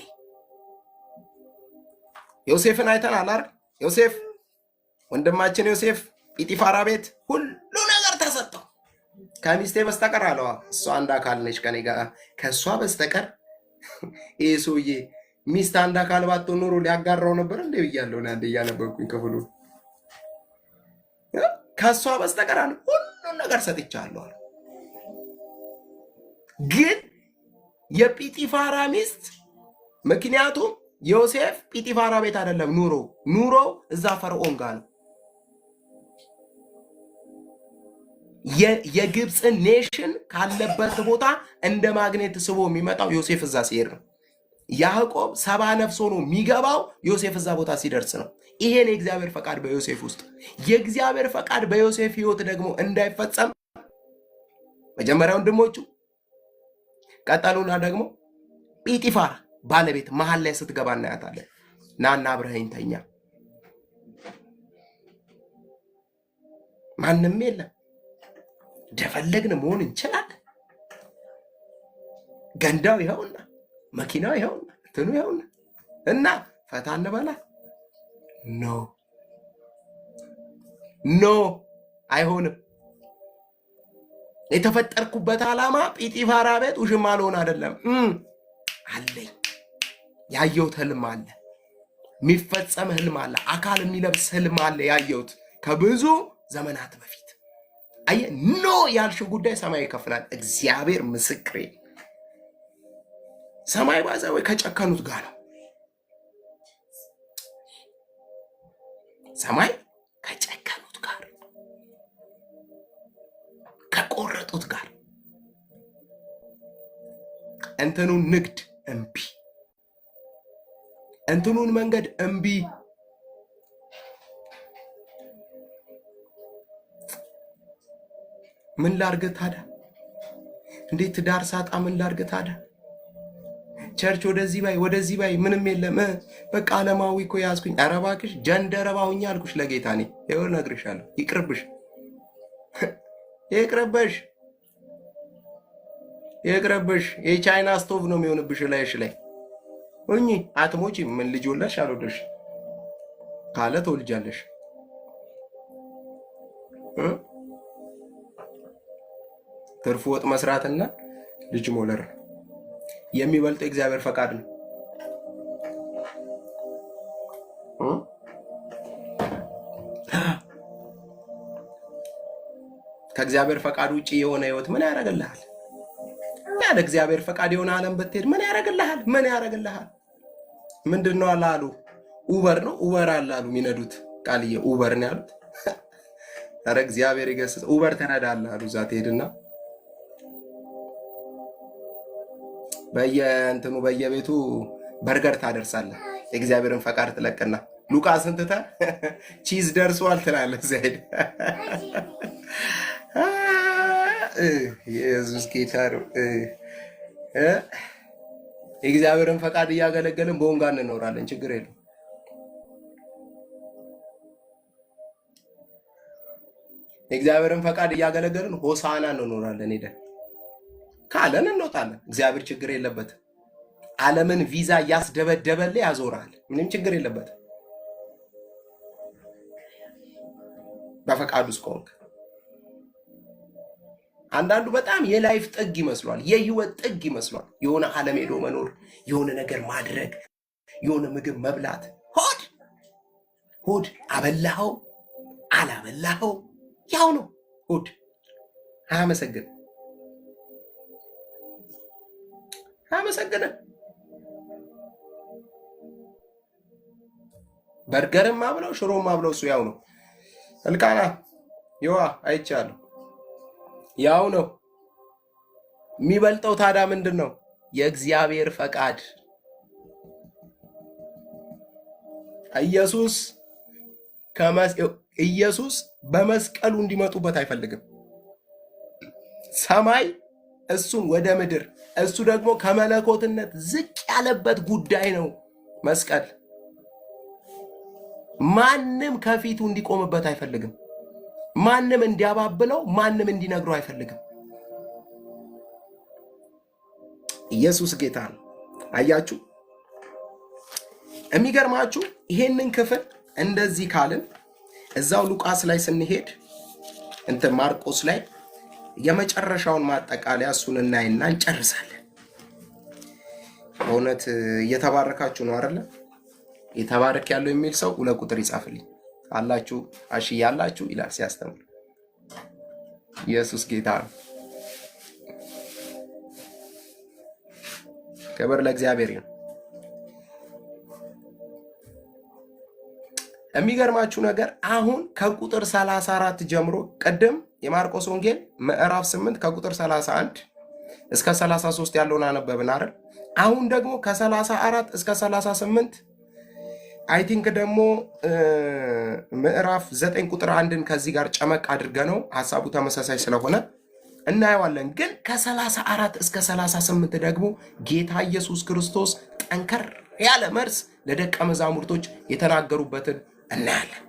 ዮሴፍን አይተናል አይደል? ዮሴፍ ወንድማችን ዮሴፍ ጲጢፋራ ቤት ሁሉ ነገር ተሰጠው ከሚስቴ በስተቀር አለዋ። እሷ አንድ አካል ነች ከኔ ጋር፣ ከእሷ በስተቀር ይህ ሰውዬ ሚስት አንድ አካል ባትሆን ኖሮ ሊያጋራው ነበር እንዴ ብያለሁ። አንድ እያነበብኩኝ ክፍሉ ከእሷ በስተቀር አለ ሁሉን ነገር ሰጥቻለሁ አለ። ግን የጲጢፋራ ሚስት ምክንያቱም ዮሴፍ ጲጢፋራ ቤት አይደለም ኑሮ እዛ ፈርዖን ጋር ነው። የግብፅን ኔሽን ካለበት ቦታ እንደ ማግኔት ስቦ የሚመጣው ዮሴፍ እዛ ሲሄድ ነው። ያዕቆብ 70 ነፍስ ሆኖ የሚገባው ዮሴፍ እዛ ቦታ ሲደርስ ነው። ይሄን የእግዚአብሔር ፈቃድ በዮሴፍ ውስጥ። የእግዚአብሔር ፈቃድ በዮሴፍ ህይወት ደግሞ እንዳይፈጸም መጀመሪያ ወንድሞቹ ቀጠሉና ደግሞ ጲጢፋራ ባለቤት መሀል ላይ ስትገባ እናያታለን። ናና አብረኸኝ ተኛ፣ ማንም የለም፣ እንደፈለግን መሆን እንችላለን፣ ገንዳው ይኸውና፣ መኪናው ይኸውና፣ እንትኑ ይኸውና እና ፈታ እንበላ። ኖ አይሆንም። የተፈጠርኩበት ዓላማ ጲጢፋራ ቤት ውሽማ ልሆን አይደለም። አለኝ ያየሁት ህልም አለ፣ የሚፈጸም ህልም አለ፣ አካል የሚለብስ ህልም አለ ያየሁት ከብዙ ዘመናት በፊት። አየ ኖ ያልሽው ጉዳይ ሰማይ ይከፍላል። እግዚአብሔር ምስክሬ። ሰማይ ባዛው ከጨከኑት ጋር ነው። ሰማይ ከጨከኑት ጋር ከቆረጡት ጋር እንትኑን ንግድ እምቢ፣ እንትኑን መንገድ እምቢ። ምን ላርግ ታዲያ? እንዴት ትዳር ሳጣ ምን ላርግ ታዲያ? ቸርች ወደዚህ ባይ ምንም የለም። በቃ ዓለማዊ እኮ ያዝኩኝ። ኧረ እባክሽ ጀንደረባ ሁኛ አልኩሽ ለጌታ። እኔ ይኸው እነግርሻለሁ። ይቅርብሽ፣ ይቅርብሽ። የቻይና ስቶቭ ነው የሚሆንብሽ ላይሽ ላይ ሁኚ። አትሞጪ። ምን ልጅ ወለድሽ አልወለድሽ ካለ ትወልጃለሽ። ትርፉ ወጥ መስራትና ልጅ መውለድ የሚበልጠው እግዚአብሔር ፈቃድ ነው። ከእግዚአብሔር ፈቃድ ውጪ የሆነ ህይወት ምን ያደርግልሃል? ያለ እግዚአብሔር ፈቃድ የሆነ ዓለም ብትሄድ ምን ያደርግልሃል? ምንድነው አላሉ? ኡበር ነው ኡበር አላሉ የሚነዱት ቃልዬ ኡበር ነው ያሉት። ኧረ እግዚአብሔር ይገስጽ። ኡበር ተነዳለህ አሉ። እዛ ትሄድና በየእንትኑ በየቤቱ በርገር ታደርሳለህ። የእግዚአብሔርን ፈቃድ ትለቅና ሉቃስን ትተህ ቺዝ ደርሷል ትላለህ። ዘይድ ኢየሱስ ጌታ ነው። የእግዚአብሔርን ፈቃድ እያገለገልን በወንጋ እንኖራለን። ችግር የለም። የእግዚአብሔርን ፈቃድ እያገለገልን ሆሳና እንኖራለን። ሄደን ካለን እንወጣለን። እግዚአብሔር ችግር የለበትም። ዓለምን ቪዛ እያስደበደበልህ ያዞራል። ምንም ችግር የለበትም። በፈቃዱ ውስጥ ከሆንክ አንዳንዱ በጣም የላይፍ ጥግ ይመስሏል፣ የህይወት ጥግ ይመስሏል። የሆነ ዓለም ሄዶ መኖር፣ የሆነ ነገር ማድረግ፣ የሆነ ምግብ መብላት። ሆድ አበላኸው አላበላኸው ያው ነው። ሆድ አያመሰግን በርገርም ማብለው ሽሮም ማብለው እሱ ያው ነው። እልቃና ይዋ አይቻለሁ። ያው ነው። የሚበልጠው ታዲያ ምንድን ነው? የእግዚአብሔር ፈቃድ። ኢየሱስ በመስቀሉ እንዲመጡበት አይፈልግም። ሰማይ እሱን ወደ ምድር፣ እሱ ደግሞ ከመለኮትነት ዝቅ ያለበት ጉዳይ ነው መስቀል። ማንም ከፊቱ እንዲቆምበት አይፈልግም። ማንም እንዲያባብለው፣ ማንም እንዲነግረው አይፈልግም። ኢየሱስ ጌታ ነው። አያችሁ፣ የሚገርማችሁ ይሄንን ክፍል እንደዚህ ካልን እዛው ሉቃስ ላይ ስንሄድ ማርቆስ ላይ የመጨረሻውን ማጠቃለያ እሱን እናይና እንጨርሳለን። በእውነት እየተባረካችሁ ነው አይደለ? የተባረክ ያለው የሚል ሰው 2 ቁጥር ይጻፍልኝ። አላችሁ አሺ ያላችሁ ይላል ሲያስተምር። ኢየሱስ ጌታ ነው። ክብር ለእግዚአብሔር ይሁን። የሚገርማችሁ ነገር አሁን ከቁጥር 34 ጀምሮ ቅድም የማርቆስ ወንጌል ምዕራፍ 8 ከቁጥር 31 እስከ 33 ያለውን አነበብን አይደል? አሁን ደግሞ ከ34 እስከ 38 አይ ቲንክ ደግሞ ምዕራፍ 9 ቁጥር 1ን ከዚህ ጋር ጨመቅ አድርገ ነው ሐሳቡ ተመሳሳይ ስለሆነ እናየዋለን። ግን ከ34 እስከ 38 ደግሞ ጌታ ኢየሱስ ክርስቶስ ጠንከር ያለ መልስ ለደቀ መዛሙርቶች የተናገሩበትን እናያለን።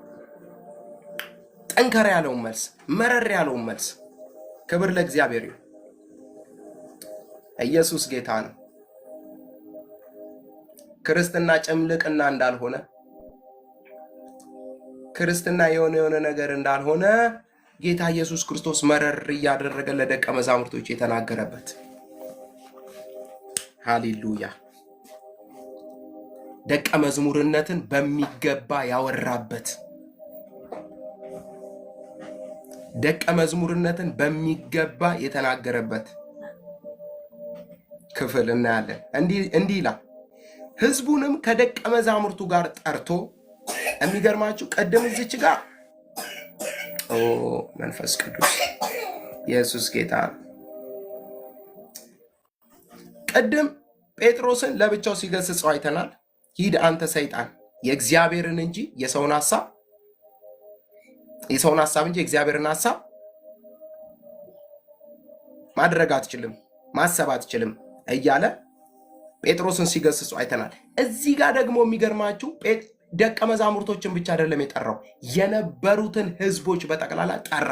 ጠንከር ያለውን መልስ፣ መረር ያለውን መልስ። ክብር ለእግዚአብሔር ይሁን። ኢየሱስ ጌታ ነው። ክርስትና ጭምልቅና እንዳልሆነ፣ ክርስትና የሆነ ነገር እንዳልሆነ ጌታ ኢየሱስ ክርስቶስ መረር እያደረገ ለደቀ መዛሙርቶች የተናገረበት። ሃሌሉያ። ደቀ መዝሙርነትን በሚገባ ያወራበት፣ ደቀ መዝሙርነትን በሚገባ የተናገረበት ክፍል እናያለን። እንዲህ ይላል፣ ህዝቡንም ከደቀ መዛሙርቱ ጋር ጠርቶ። የሚገርማችሁ ቀደም እዚች ጋር መንፈስ ቅዱስ ኢየሱስ ጌታ። ቀደም ጴጥሮስን ለብቻው ሲገስጸው አይተናል። ሂድ አንተ ሰይጣን፣ የእግዚአብሔርን እንጂ የሰውን ሐሳብ እንጂ የእግዚአብሔርን ሐሳብ ማድረግ አትችልም፣ ማሰብ አትችልም እያለ ጴጥሮስን ሲገስጹ አይተናል። እዚህ ጋር ደግሞ የሚገርማችሁ ደቀ መዛሙርቶችን ብቻ አይደለም የጠራው፣ የነበሩትን ህዝቦች በጠቅላላ ጠራ።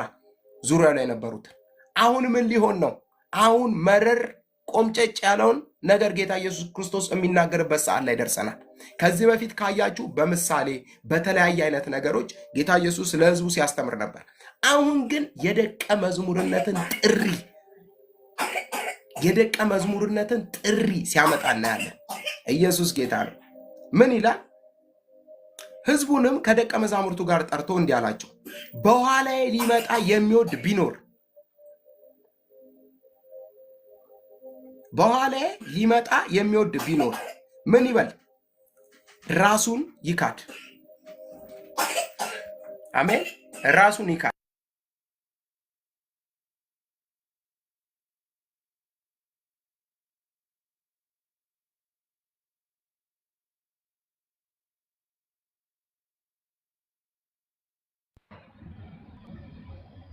ዙሪያው ላይ የነበሩትን። አሁን ምን ሊሆን ነው? አሁን መረር ቆምጨጭ ያለውን ነገር ጌታ ኢየሱስ ክርስቶስ የሚናገርበት ሰዓት ላይ ደርሰናል። ከዚህ በፊት ካያችሁ በምሳሌ በተለያየ አይነት ነገሮች ጌታ ኢየሱስ ለህዝቡ ሲያስተምር ነበር። አሁን ግን የደቀ መዝሙርነትን ጥሪ ሲያመጣ እናያለን። ኢየሱስ ጌታ ነው። ምን ይላል? ህዝቡንም ከደቀ መዛሙርቱ ጋር ጠርቶ እንዲህ አላቸው፣ በኋላዬ ሊመጣ የሚወድ ቢኖር ምን ይበል? ራሱን ይካድ። አሜን። ራሱን ይካድ።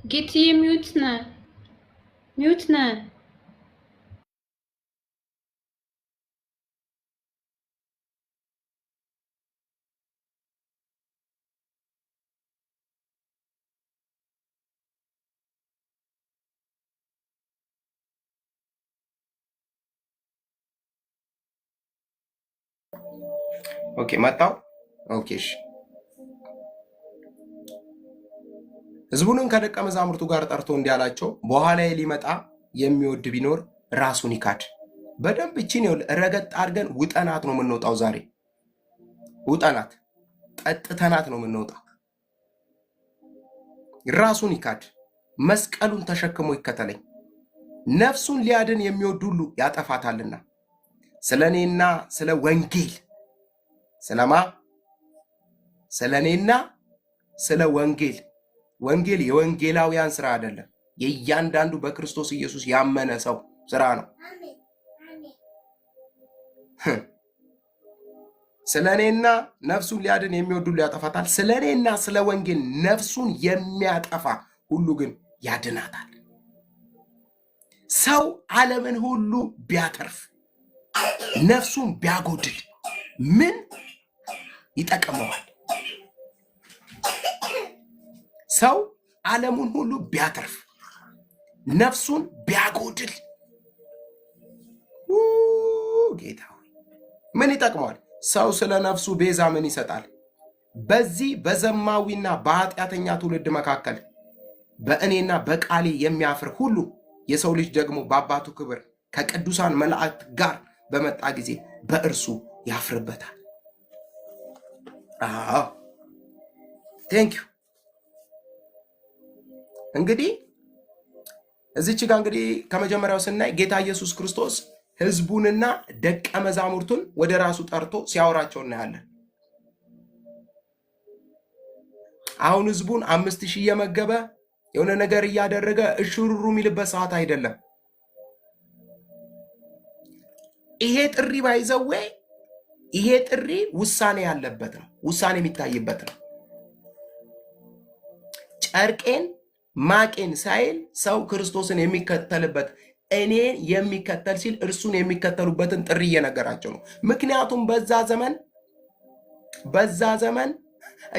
ጌትዬ ሚውት ነህ፣ ሚውት ነህ። ኦኬ መጣው። ኦኬ እሺ። ሕዝቡንም ከደቀ መዛሙርቱ ጋር ጠርቶ እንዲህ አላቸው፣ በኋላዬ ሊመጣ የሚወድ ቢኖር ራሱን ይካድ። በደንብ እቺን ረገጥ አድርገን ውጠናት ነው የምንወጣው። ዛሬ ውጠናት ጠጥተናት ነው የምንወጣው። ራሱን ይካድ፣ መስቀሉን ተሸክሞ ይከተለኝ። ነፍሱን ሊያድን የሚወድ ሁሉ ያጠፋታልና። ስለ እኔና ስለ ወንጌል ስለማ ስለ እኔና ስለ ወንጌል። ወንጌል የወንጌላውያን ስራ አይደለም፣ የእያንዳንዱ በክርስቶስ ኢየሱስ ያመነ ሰው ስራ ነው። ስለ እኔና ነፍሱን ሊያድን የሚወድ ሁሉ ያጠፋታል። ስለ እኔና ስለ ወንጌል ነፍሱን የሚያጠፋ ሁሉ ግን ያድናታል። ሰው ዓለምን ሁሉ ቢያተርፍ ነፍሱን ቢያጎድል ምን ይጠቅመዋል? ሰው ዓለሙን ሁሉ ቢያተርፍ ነፍሱን ቢያጎድል ጌታ ሆይ ምን ይጠቅመዋል? ሰው ስለ ነፍሱ ቤዛ ምን ይሰጣል? በዚህ በዘማዊና በኃጢአተኛ ትውልድ መካከል በእኔና በቃሌ የሚያፍር ሁሉ የሰው ልጅ ደግሞ በአባቱ ክብር ከቅዱሳን መላእክት ጋር በመጣ ጊዜ በእርሱ ያፍርበታል። አዎ ቴንክ ዩ። እንግዲህ እዚች ጋር እንግዲህ ከመጀመሪያው ስናይ ጌታ ኢየሱስ ክርስቶስ ሕዝቡንና ደቀ መዛሙርቱን ወደ ራሱ ጠርቶ ሲያወራቸው እናያለን። አሁን ሕዝቡን 5000 እየመገበ የሆነ ነገር እያደረገ እሽሩሩ የሚልበት ሰዓት አይደለም። ይሄ ጥሪ ባይዘዌ ይሄ ጥሪ ውሳኔ ያለበት ነው። ውሳኔ የሚታይበት ነው። ጨርቄን ማቄን ሳይል ሰው ክርስቶስን የሚከተልበት እኔን የሚከተል ሲል እርሱን የሚከተሉበትን ጥሪ እየነገራቸው ነው። ምክንያቱም በዛ ዘመን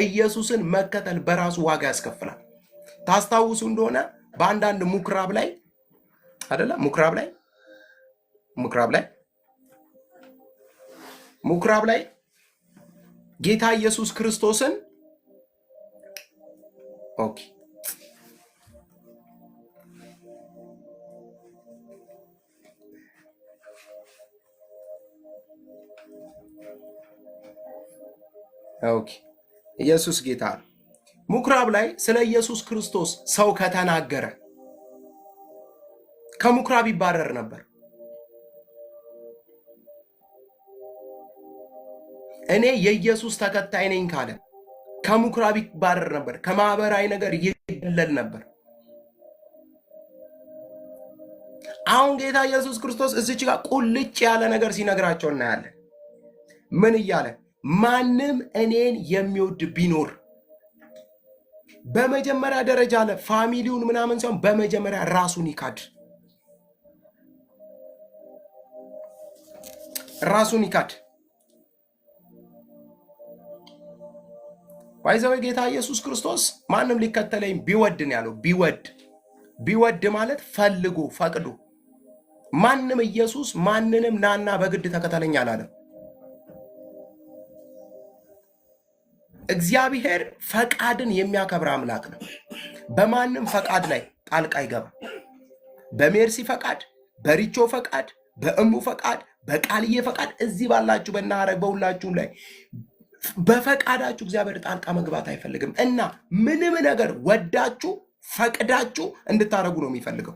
ኢየሱስን መከተል በራሱ ዋጋ ያስከፍላል። ታስታውሱ እንደሆነ በአንዳንድ ምኩራብ ላይ አይደለ ምኩራብ ላይ ጌታ ኢየሱስ ክርስቶስን ኦኬ ኢየሱስ ጌታ ነው። ምኩራብ ላይ ስለ ኢየሱስ ክርስቶስ ሰው ከተናገረ ከምኩራብ ይባረር ነበር። እኔ የኢየሱስ ተከታይ ነኝ ካለ ከምኩራብ ይባረር ነበር። ከማህበራዊ ነገር ይገለል ነበር። አሁን ጌታ ኢየሱስ ክርስቶስ እዚች ጋር ቁልጭ ያለ ነገር ሲነግራቸው እናያለን። ምን እያለ? ማንም እኔን የሚወድ ቢኖር በመጀመሪያ ደረጃ አለ ፋሚሊውን ምናምን ሳይሆን በመጀመሪያ ራሱን ይካድ። ራሱን ይካድ። ባይዘው ጌታ ኢየሱስ ክርስቶስ ማንም ሊከተለኝ ቢወድ ነው ያለው። ቢወድ ማለት ፈልጉ ፈቅዱ። ማንም ኢየሱስ ማንንም ናና በግድ ተከተለኝ አላለም። እግዚአብሔር ፈቃድን የሚያከብር አምላክ ነው። በማንም ፈቃድ ላይ ጣልቃ አይገባም። በሜርሲ ፈቃድ፣ በሪቾ ፈቃድ፣ በእሙ ፈቃድ፣ በቃልዬ ፈቃድ እዚህ ባላችሁ በናረግ በሁላችሁም ላይ በፈቃዳችሁ እግዚአብሔር ጣልቃ መግባት አይፈልግም እና ምንም ነገር ወዳችሁ ፈቅዳችሁ እንድታረጉ ነው የሚፈልገው።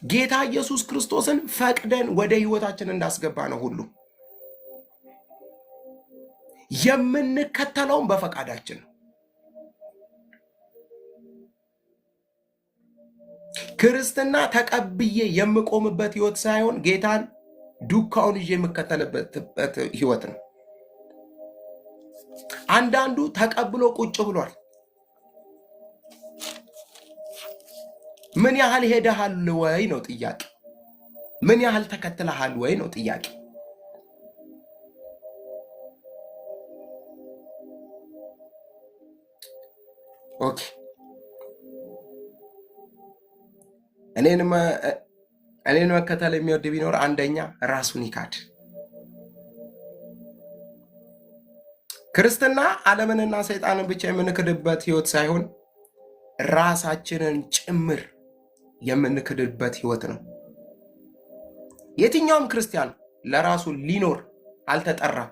ጌታ ኢየሱስ ክርስቶስን ፈቅደን ወደ ህይወታችን እንዳስገባ ነው ሁሉ የምንከተለውን በፈቃዳችን ነው። ክርስትና ተቀብዬ የምቆምበት ህይወት ሳይሆን ጌታን ዱካውን ይዤ የምከተልበት ህይወት ነው። አንዳንዱ ተቀብሎ ቁጭ ብሏል። ምን ያህል ሄደሃል ወይ ነው ጥያቄ። ምን ያህል ተከትለሃል ወይ ነው ጥያቄ። ኦኬ እኔን መከተል የሚወድ ቢኖር አንደኛ ራሱን ይካድ። ክርስትና ዓለምንና ሰይጣንን ብቻ የምንክድበት ህይወት ሳይሆን ራሳችንን ጭምር የምንክድበት ህይወት ነው። የትኛውም ክርስቲያን ለራሱ ሊኖር አልተጠራም።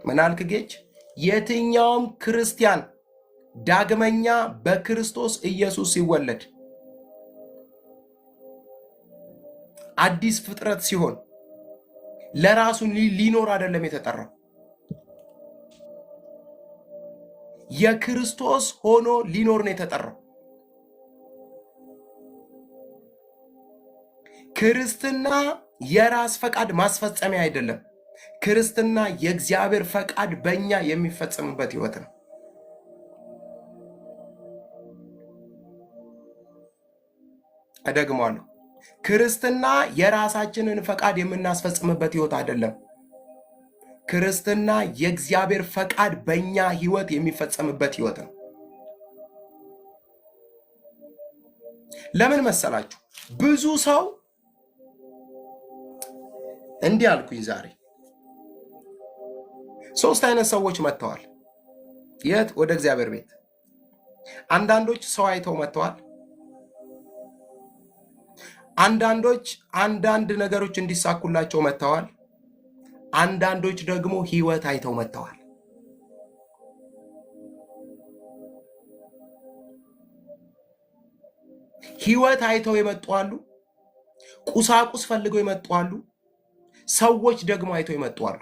ምን አልክ ጌች? የትኛውም ክርስቲያን ዳግመኛ በክርስቶስ ኢየሱስ ሲወለድ አዲስ ፍጥረት ሲሆን ለራሱ ሊኖር አይደለም የተጠራው፣ የክርስቶስ ሆኖ ሊኖር ነው የተጠራው። ክርስትና የራስ ፈቃድ ማስፈጸሚያ አይደለም። ክርስትና የእግዚአብሔር ፈቃድ በእኛ የሚፈጸምበት ህይወት ነው። እደግማለሁ። ክርስትና የራሳችንን ፈቃድ የምናስፈጽምበት ህይወት አይደለም። ክርስትና የእግዚአብሔር ፈቃድ በእኛ ህይወት የሚፈጸምበት ህይወት ነው። ለምን መሰላችሁ? ብዙ ሰው እንዲህ አልኩኝ። ዛሬ 3 አይነት ሰዎች መጥተዋል። የት? ወደ እግዚአብሔር ቤት። አንዳንዶች ሰው አይተው መጥተዋል። አንዳንዶች አንዳንድ ነገሮች እንዲሳኩላቸው መጥተዋል። አንዳንዶች ደግሞ ህይወት አይተው መጥተዋል። ህይወት አይተው የመጡ አሉ። ቁሳቁስ ፈልገው የመጡ አሉ። ሰዎች ደግሞ አይተው የመጡ አሉ።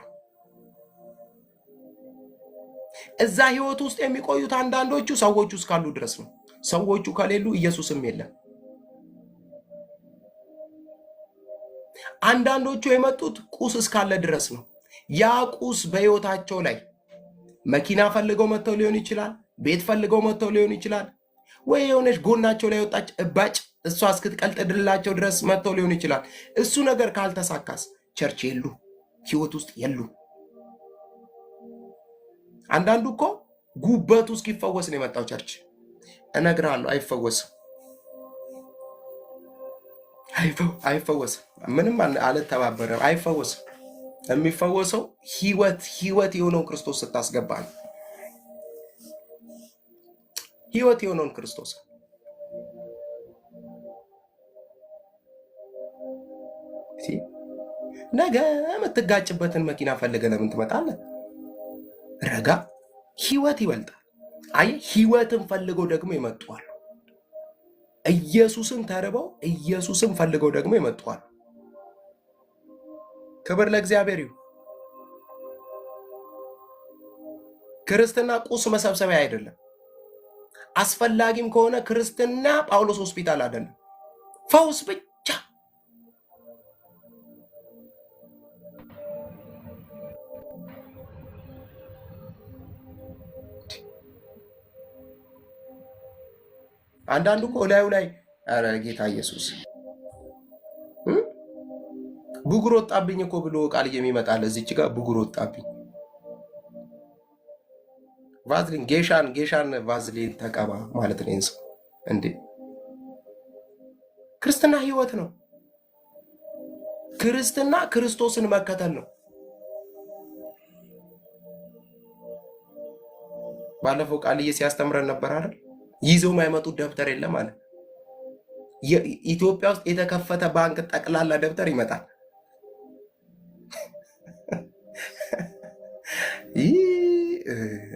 እዛ ህይወት ውስጥ የሚቆዩት አንዳንዶቹ ሰዎቹ እስካሉ ድረስ ነው። ሰዎቹ ከሌሉ ኢየሱስም የለም። አንዳንዶቹ የመጡት ቁስ እስካለ ድረስ ነው። ያ ቁስ በህይወታቸው ላይ መኪና ፈልገው መጥተው ሊሆን ይችላል። ቤት ፈልገው መጥተው ሊሆን ይችላል። ወይ የሆነች ጎናቸው ላይ ወጣች እባጭ እሷ እስክትቀልጥድላቸው ድረስ መጥተው ሊሆን ይችላል። እሱ ነገር ካልተሳካስ ቸርች የሉ፣ ህይወት ውስጥ የሉ። አንዳንዱ እኮ ጉበቱ እስኪፈወስ ነው የመጣው ቸርች። እነግርሃለሁ አይፈወስም፣ አይፈወስም። ምንም አልተባበረም፣ አይፈወስም። የሚፈወሰው ህይወት የሆነውን ክርስቶስ ስታስገባ ነው። ህይወት የሆነውን ክርስቶስ ነገ የምትጋጭበትን መኪና ፈልገ ለምን ትመጣለህ? ረጋ። ህይወት ይበልጣል። አይ ህይወትን ፈልገው ደግሞ ይመጡዋል። ኢየሱስን ተርበው ኢየሱስን ፈልገው ደግሞ ይመጡዋል። ክብር ለእግዚአብሔር ይሁን። ክርስትና ቁስ መሰብሰቢያ አይደለም። አስፈላጊም ከሆነ ክርስትና ጳውሎስ ሆስፒታል አይደለም፣ ፈውስ ብቻ። አንዳንዱ እኮ ላዩ ላይ ኧረ ጌታ ኢየሱስ ብጉር ወጣብኝ እኮ ብሎ ቃል የሚመጣል። እዚች ጋር ብጉር ወጣብኝ፣ ቫዝሊን ጌሻን ቫዝሊን ተቀባ ማለት ነው። ሰው እንዴ! ክርስትና ህይወት ነው። ክርስትና ክርስቶስን መከተል ነው። ባለፈው ቃልዬ ሲያስተምረን ነበር አይደል? ይዘው የማይመጡት ደብተር የለም ማለት። ኢትዮጵያ ውስጥ የተከፈተ ባንክ ጠቅላላ ደብተር ይመጣል።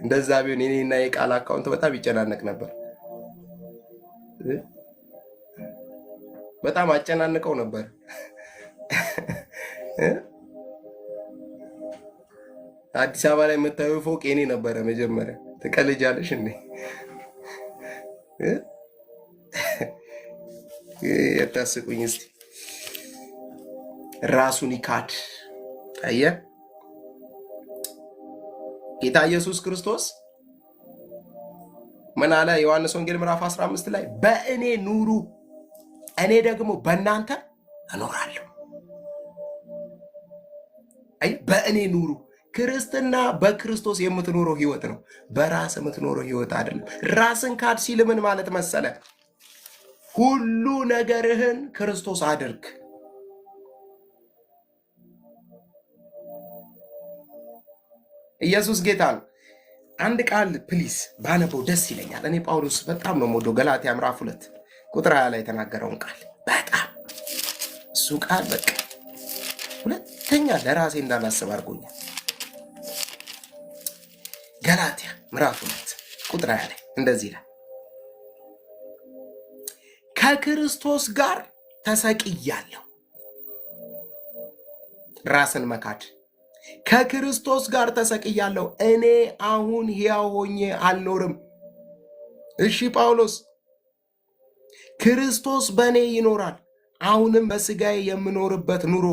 እንደዛ ቢሆን የኔና የቃል አካውንት በጣም ይጨናነቅ ነበር። በጣም አጨናንቀው ነበር። አዲስ አበባ ላይ የምታዩ ፎቅ የኔ ነበረ መጀመሪያ። ትቀልጃለሽ እንዴ? የታስቁኝ እስቲ። ራሱን ይካድ። አየህ ጌታ ኢየሱስ ክርስቶስ ምን አለ? ዮሐንስ ወንጌል ምዕራፍ 15 ላይ በእኔ ኑሩ እኔ ደግሞ በእናንተ እኖራለሁ። አይ በእኔ ኑሩ። ክርስትና በክርስቶስ የምትኖረው ህይወት ነው፣ በራስ የምትኖረው ህይወት አይደለም። ራስን ካድ ሲል ምን ማለት መሰለ? ሁሉ ነገርህን ክርስቶስ አድርግ። ኢየሱስ ጌታ ነው። አንድ ቃል ፕሊስ ባነበው ደስ ይለኛል። እኔ ጳውሎስ በጣም ነው የምወደው። ገላትያ ምዕራፍ 2 ቁጥር 20 ላይ የተናገረውን ቃል በጣም እሱ ቃል በቃ ሁለተኛ ለራሴ እንዳላስብ አድርጎኛል። ገላትያ ምዕራፍ 2 ቁጥር 20 ላይ እንደዚህ ይላል፣ ከክርስቶስ ጋር ተሰቅያለሁ። ራስን መካድ። ከክርስቶስ ጋር ተሰቅያለሁ፣ እኔ አሁን ሕያው ሆኜ አልኖርም። እሺ ጳውሎስ፣ ክርስቶስ በእኔ ይኖራል። አሁንም በሥጋዬ የምኖርበት ኑሮ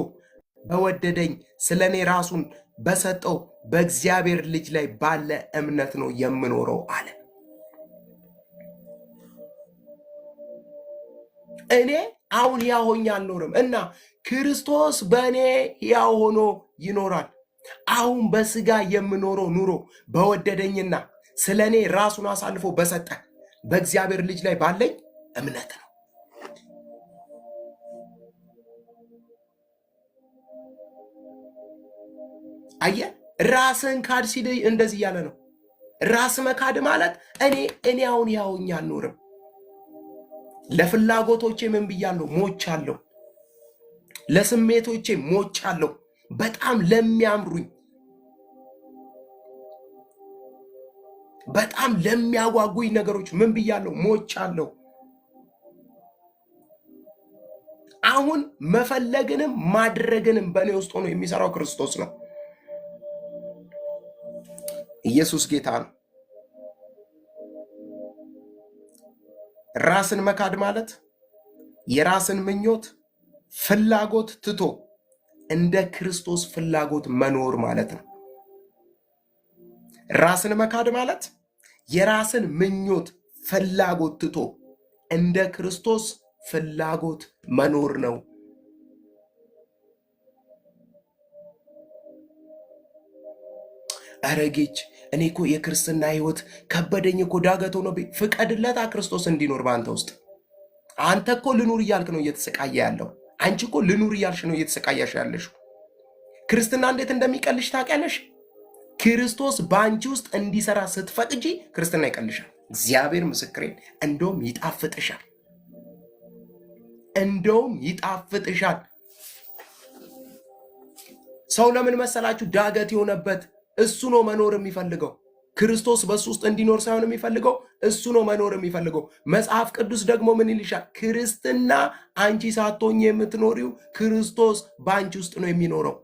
በወደደኝ ስለ እኔ ራሱን በሰጠው በእግዚአብሔር ልጅ ላይ ባለ እምነት ነው የምኖረው አለ። እኔ አሁን ሕያው ሆኜ አልኖርም እና ክርስቶስ በእኔ ሕያው ሆኖ ይኖራል። አሁን በሥጋ የምኖረው ኑሮ በወደደኝና ስለ እኔ ራሱን አሳልፎ በሰጠ በእግዚአብሔር ልጅ ላይ ባለኝ እምነት ነው። አየ ራስን ካድ ሲል እንደዚህ ያለ ነው። ራስ መካድ ማለት እኔ አሁን ሕያው ሆኜ አልኖርም። ለፍላጎቶቼ ምን ብያለሁ? ሞቻለሁ። ለስሜቶቼ ሞቻለሁ። በጣም ለሚያምሩኝ በጣም ለሚያጓጉኝ ነገሮች ምን ብያለሁ? ሞቻለሁ። አሁን መፈለግንም ማድረግንም በእኔ ውስጥ ሆኖ የሚሰራው ክርስቶስ ነው። ኢየሱስ ጌታ ነው። ራስን መካድ ማለት የራስን ምኞት ፍላጎት ትቶ እንደ ክርስቶስ ፍላጎት መኖር ማለት ነው። ራስን መካድ ማለት የራስን ምኞት ፍላጎት ትቶ እንደ ክርስቶስ ፍላጎት መኖር ነው። አረጌች እኔ እኮ የክርስትና ህይወት ከበደኝ እኮ ዳገት ሆኖ ፍቀድለታ ክርስቶስ እንዲኖር በአንተ ውስጥ። አንተ እኮ ልኑር እያልክ ነው እየተሰቃየ ያለው። አንቺ እኮ ልኑር እያልሽ ነው እየተሰቃያሽ ያለሽው። ክርስትና እንዴት እንደሚቀልሽ ታውቂያለሽ? ክርስቶስ በአንቺ ውስጥ እንዲሰራ ስትፈቅጂ ክርስትና ይቀልሻል። እግዚአብሔር ምስክሬን፣ እንደውም ይጣፍጥሻል። እንደውም ይጣፍጥሻል። ሰው ለምን መሰላችሁ ዳገት የሆነበት? እሱ ነው መኖር የሚፈልገው። ክርስቶስ በሱ ውስጥ እንዲኖር ሳይሆን የሚፈልገው እሱ ነው መኖር የሚፈልገው። መጽሐፍ ቅዱስ ደግሞ ምን ይልሻል? ክርስትና አንቺ ሳትሆኚ የምትኖሪው ክርስቶስ በአንቺ ውስጥ ነው የሚኖረው።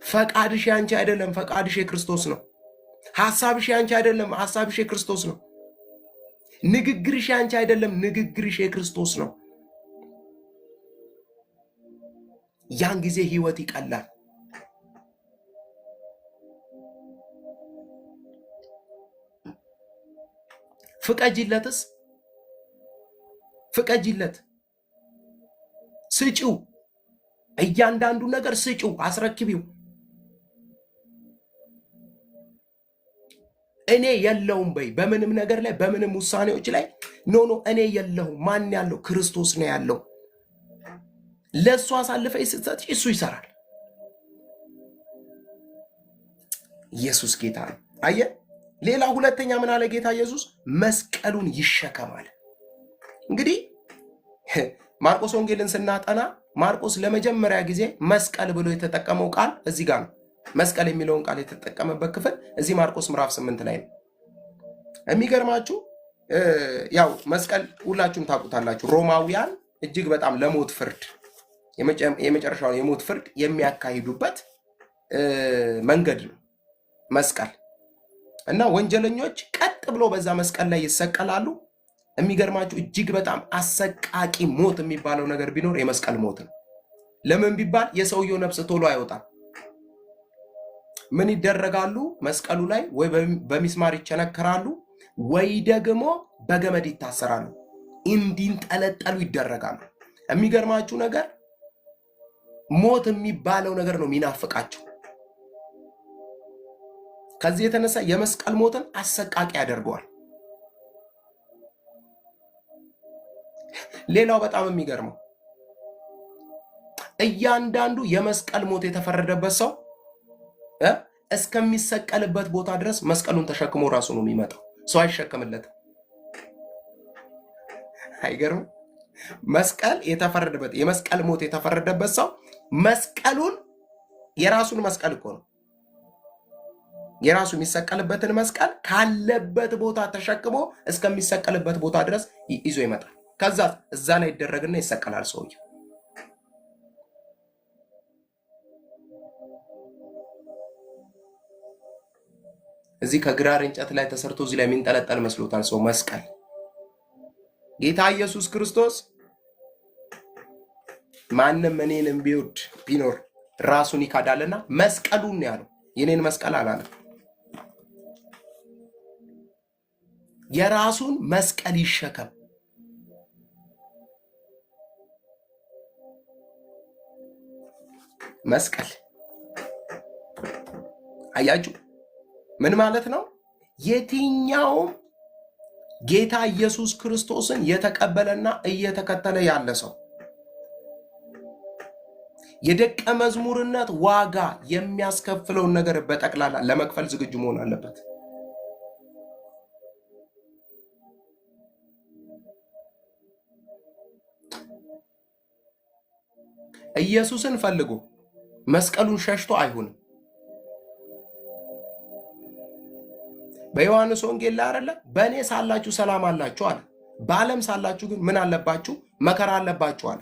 ፈቃድሽ ያንቺ አይደለም፣ ፈቃድሽ የክርስቶስ ነው። ሐሳብሽ ያንቺ አይደለም፣ ሐሳብሽ የክርስቶስ ነው። ንግግርሽ ያንቺ አይደለም፣ ንግግርሽ የክርስቶስ ነው። ያን ጊዜ ህይወት ይቀላል። ፍቀጂለትስ፣ ፍቀጂለት፣ ስጪው፣ እያንዳንዱ ነገር ስጪው፣ አስረክቢው። እኔ የለውም በይ። በምንም ነገር ላይ በምንም ውሳኔዎች ላይ ኖ እኔ የለሁም። ማን ያለው? ክርስቶስ ነው ያለው። ለእሱ አሳልፈሽ ስትሰጪ እሱ ይሰራል። ኢየሱስ ጌታ ነው። አየ ሌላ ሁለተኛ ምን አለ ጌታ ኢየሱስ? መስቀሉን ይሸከማል። እንግዲህ ማርቆስ ወንጌልን ስናጠና ማርቆስ ለመጀመሪያ ጊዜ መስቀል ብሎ የተጠቀመው ቃል እዚህ ጋር ነው። መስቀል የሚለውን ቃል የተጠቀመበት ክፍል እዚህ ማርቆስ ምዕራፍ 8 ላይ ነው። የሚገርማችሁ ያው መስቀል ሁላችሁም ታውቁታላችሁ። ሮማውያን እጅግ በጣም ለሞት ፍርድ የመጨረሻውን የሞት ፍርድ የሚያካሂዱበት መንገድ ነው መስቀል እና ወንጀለኞች ቀጥ ብሎ በዛ መስቀል ላይ ይሰቀላሉ። የሚገርማችሁ እጅግ በጣም አሰቃቂ ሞት የሚባለው ነገር ቢኖር የመስቀል ሞት ነው። ለምን ቢባል የሰውየው ነፍስ ቶሎ አይወጣም። ምን ይደረጋሉ? መስቀሉ ላይ ወይ በሚስማር ይቸነከራሉ ወይ ደግሞ በገመድ ይታሰራሉ፣ እንዲንጠለጠሉ ይደረጋሉ። የሚገርማችሁ ነገር ሞት የሚባለው ነገር ነው የሚናፍቃቸው። ከዚህ የተነሳ የመስቀል ሞትን አሰቃቂ ያደርገዋል። ሌላው በጣም የሚገርመው እያንዳንዱ የመስቀል ሞት የተፈረደበት ሰው እስከሚሰቀልበት ቦታ ድረስ መስቀሉን ተሸክሞ ራሱ ነው የሚመጣው። ሰው አይሸከምለትም። አይገርም? መስቀል የተፈረደበት የመስቀል ሞት የተፈረደበት ሰው መስቀሉን የራሱን መስቀል እኮ ነው የራሱ የሚሰቀልበትን መስቀል ካለበት ቦታ ተሸክሞ እስከሚሰቀልበት ቦታ ድረስ ይዞ ይመጣል። ከዛ እዛ ላይ ይደረግና ይሰቀላል ሰውዬው። እዚህ ከግራር እንጨት ላይ ተሰርቶ እዚህ ላይ የሚንጠለጠል መስሎታል ሰው መስቀል። ጌታ ኢየሱስ ክርስቶስ ማንም እኔንም ቢወድ ቢኖር ራሱን ይካዳልና መስቀሉን ነው ያለው። የኔን መስቀል አላለም። የራሱን መስቀል ይሸከም። መስቀል አያችሁ ምን ማለት ነው? የትኛውም ጌታ ኢየሱስ ክርስቶስን የተቀበለና እየተከተለ ያለ ሰው የደቀ መዝሙርነት ዋጋ የሚያስከፍለውን ነገር በጠቅላላ ለመክፈል ዝግጁ መሆን አለበት። ኢየሱስን ፈልጎ መስቀሉን ሸሽቶ አይሆንም። በዮሐንስ ወንጌል ላይ አይደለ በእኔ ሳላችሁ ሰላም አላችሁ አለ፣ በዓለም ሳላችሁ ግን ምን አለባችሁ? መከራ አለባችሁ አለ።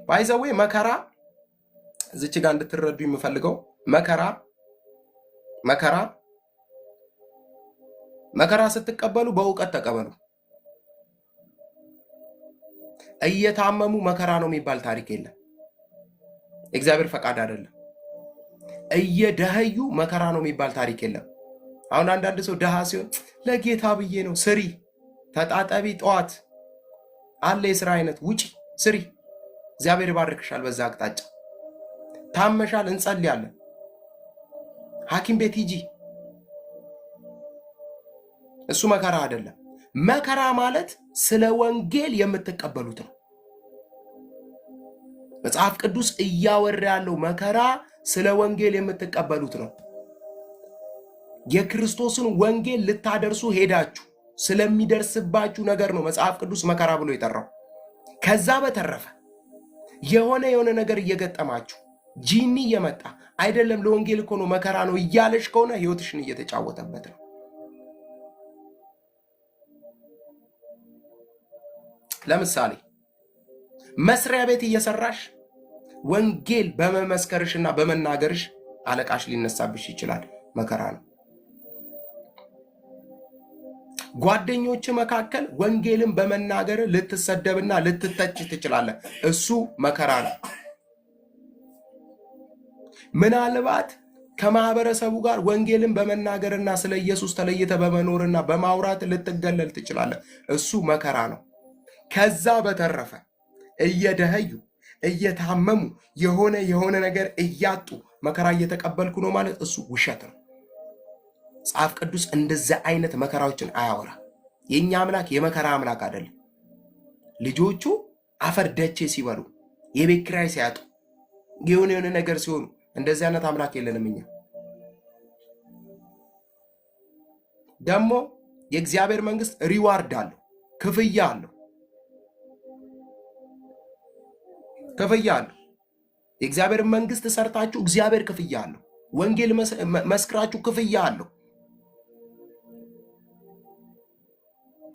ባይዘዌ መከራ እዚች ጋር እንድትረዱ የምፈልገው መከራ ስትቀበሉ በእውቀት ተቀበሉ። እየታመሙ መከራ ነው የሚባል ታሪክ የለም። እግዚአብሔር ፈቃድ አይደለም። እየደህዩ መከራ ነው የሚባል ታሪክ የለም። አሁን አንዳንድ ሰው ደሃ ሲሆን ለጌታ ብዬ ነው፣ ስሪ፣ ተጣጠቢ፣ ጠዋት አለ የስራ አይነት ውጪ ስሪ፣ እግዚአብሔር ይባርክሻል። በዛ አቅጣጫ ታመሻል፣ እንጸልያለን፣ ሐኪም ቤት ሂጂ። እሱ መከራ አይደለም። መከራ ማለት ስለ ወንጌል የምትቀበሉት ነው። መጽሐፍ ቅዱስ እያወራ ያለው መከራ ስለ ወንጌል የምትቀበሉት ነው። የክርስቶስን ወንጌል ልታደርሱ ሄዳችሁ ስለሚደርስባችሁ ነገር ነው መጽሐፍ ቅዱስ መከራ ብሎ የጠራው። ከዛ በተረፈ የሆነ ነገር እየገጠማችሁ ጂኒ እየመጣ አይደለም ለወንጌል እኮ ነው መከራ ነው እያለሽ ከሆነ ህይወትሽን እየተጫወተበት ነው። ለምሳሌ መስሪያ ቤት እየሰራሽ ወንጌል በመመስከርሽና በመናገርሽ አለቃሽ ሊነሳብሽ ይችላል፣ መከራ ነው። ጓደኞች መካከል ወንጌልን በመናገር ልትሰደብና ልትተች ትችላለህ፣ እሱ መከራ ነው። ምናልባት ከማህበረሰቡ ጋር ወንጌልን በመናገርና ስለ ኢየሱስ ተለይተ በመኖርና በማውራት ልትገለል ትችላለህ፣ እሱ መከራ ነው። ከዛ በተረፈ እየደህዩ እየታመሙ የሆነ ነገር እያጡ መከራ እየተቀበልኩ ነው ማለት እሱ ውሸት ነው። መጽሐፍ ቅዱስ እንደዚህ አይነት መከራዎችን አያወራ። የኛ አምላክ የመከራ አምላክ አይደለም። ልጆቹ አፈር ደቼ ሲበሉ፣ የቤት ኪራይ ሲያጡ፣ የሆነ ነገር ሲሆኑ እንደዚህ አይነት አምላክ የለንም እኛ። ደግሞ የእግዚአብሔር መንግስት ሪዋርድ አለው፣ ክፍያ አለው። የእግዚአብሔር መንግስት ሰርታችሁ እግዚአብሔር ክፍያ አለው። ወንጌል መስክራችሁ ክፍያ አለው።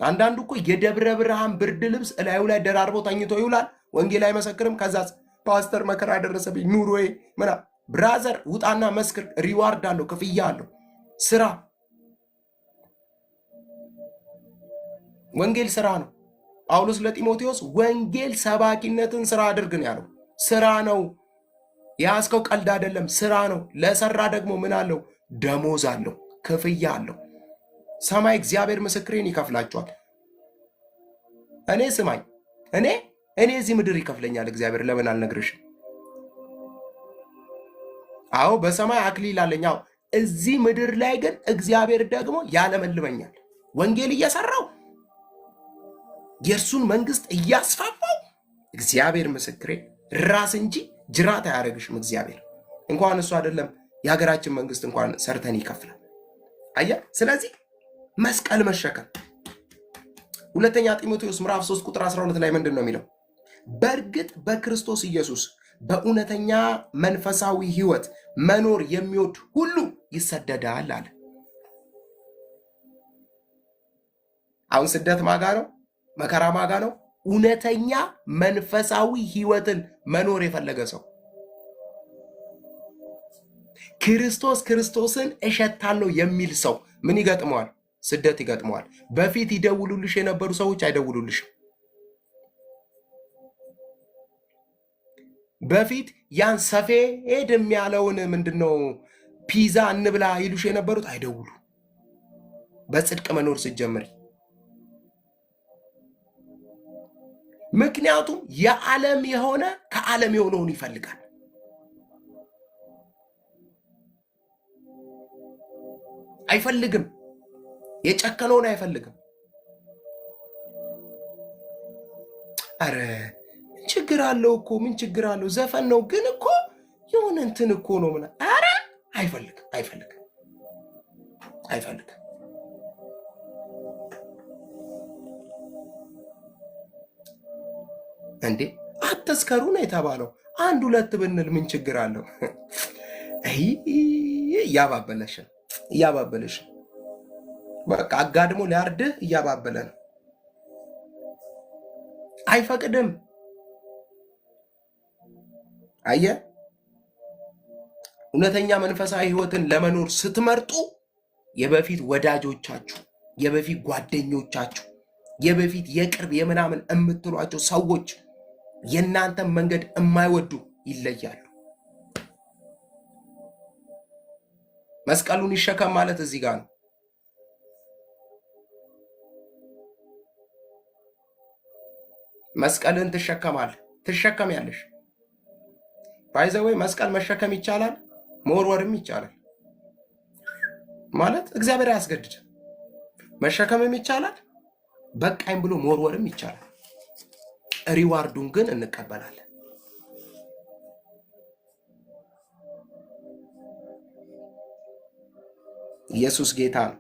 አንዳንዱ እኮ የደብረ ብርሃን ብርድ ልብስ እላዩ ላይ ደራርቦ ተኝቶ ይውላል፣ ወንጌል አይመሰክርም። ከዛ ፓስተር መከራ ደረሰብኝ ኑሮዬ ምና። ብራዘር ውጣና መስክር፣ ሪዋርድ አለው፣ ክፍያ አለው። ስራ ወንጌል ስራ ነው። ጳውሎስ ለጢሞቴዎስ ወንጌል ሰባኪነትን ስራ አድርግ ነው ያለው። ስራ ነው። የያዝከው ቀልድ አይደለም፣ ስራ ነው። ለሰራ ደግሞ ምን አለው? ደሞዝ አለው፣ ክፍያ አለው። ሰማይ እግዚአብሔር ምስክሬን ይከፍላቸዋል። እኔ ስማኝ፣ እኔ እዚህ ምድር ይከፍለኛል እግዚአብሔር። ለምን አልነግርሽም? አዎ በሰማይ አክሊል አለኝ። አዎ እዚህ ምድር ላይ ግን እግዚአብሔር ደግሞ ያለመልመኛል። ወንጌል እየሰራው የእርሱን መንግስት እያስፋፋው እግዚአብሔር ምስክሬ ራስ እንጂ ጅራት አያደርግሽም እግዚአብሔር። እንኳን እሱ አይደለም የሀገራችን መንግስት እንኳን ሰርተን ይከፍላል። አየህ። ስለዚህ መስቀል መሸከም ሁለተኛ ጢሞቴዎስ ምዕራፍ 3 ቁጥር 12 ላይ ምንድን ነው የሚለው? በእርግጥ በክርስቶስ ኢየሱስ በእውነተኛ መንፈሳዊ ህይወት መኖር የሚወድ ሁሉ ይሰደዳል አለ። አሁን ስደት ማጋ ነው፣ መከራ ማጋ ነው። እውነተኛ መንፈሳዊ ህይወትን መኖር የፈለገ ሰው ክርስቶስን እሸታለሁ የሚል ሰው ምን ይገጥመዋል? ስደት ይገጥመዋል። በፊት ይደውሉልሽ የነበሩ ሰዎች አይደውሉልሽም። በፊት ያን ሰፌድ የሚያለውን ምንድነው ፒዛ እንብላ ይሉሽ የነበሩት አይደውሉ። በጽድቅ መኖር ስትጀምሪ። ምክንያቱም የዓለም የሆነ ከዓለም የሆነውን ይፈልጋል። አይፈልግም። የጨከነውን አይፈልግም። አረ ምን ችግር አለው እኮ ምን ችግር አለው? ዘፈን ነው ግን እኮ የሆነ እንትን እኮ ነው ምና አረ አይፈልግም። እንዴ አትስከሩ ነው የተባለው። አንድ ሁለት ብንል ምን ችግር አለው? እያባበለሽ በቃ አጋድሞ ሊያርድህ እያባበለ ነው። አይፈቅድም። አየ እውነተኛ መንፈሳዊ ህይወትን ለመኖር ስትመርጡ የበፊት ወዳጆቻችሁ፣ የበፊት ጓደኞቻችሁ፣ የበፊት የቅርብ የምናምን የምትሏቸው ሰዎች የእናንተን መንገድ የማይወዱ ይለያሉ። መስቀሉን ይሸከም ማለት እዚህ ጋር ነው። መስቀልን ትሸከሚያለሽ። ባይዘወይ መስቀል መሸከም ይቻላል፣ መወርወርም ይቻላል። ማለት እግዚአብሔር አያስገድድም። መሸከምም ይቻላል፣ በቃኝ ብሎ መወርወርም ይቻላል። ሪዋርዱን ግን እንቀበላለን። ኢየሱስ ጌታ ነው።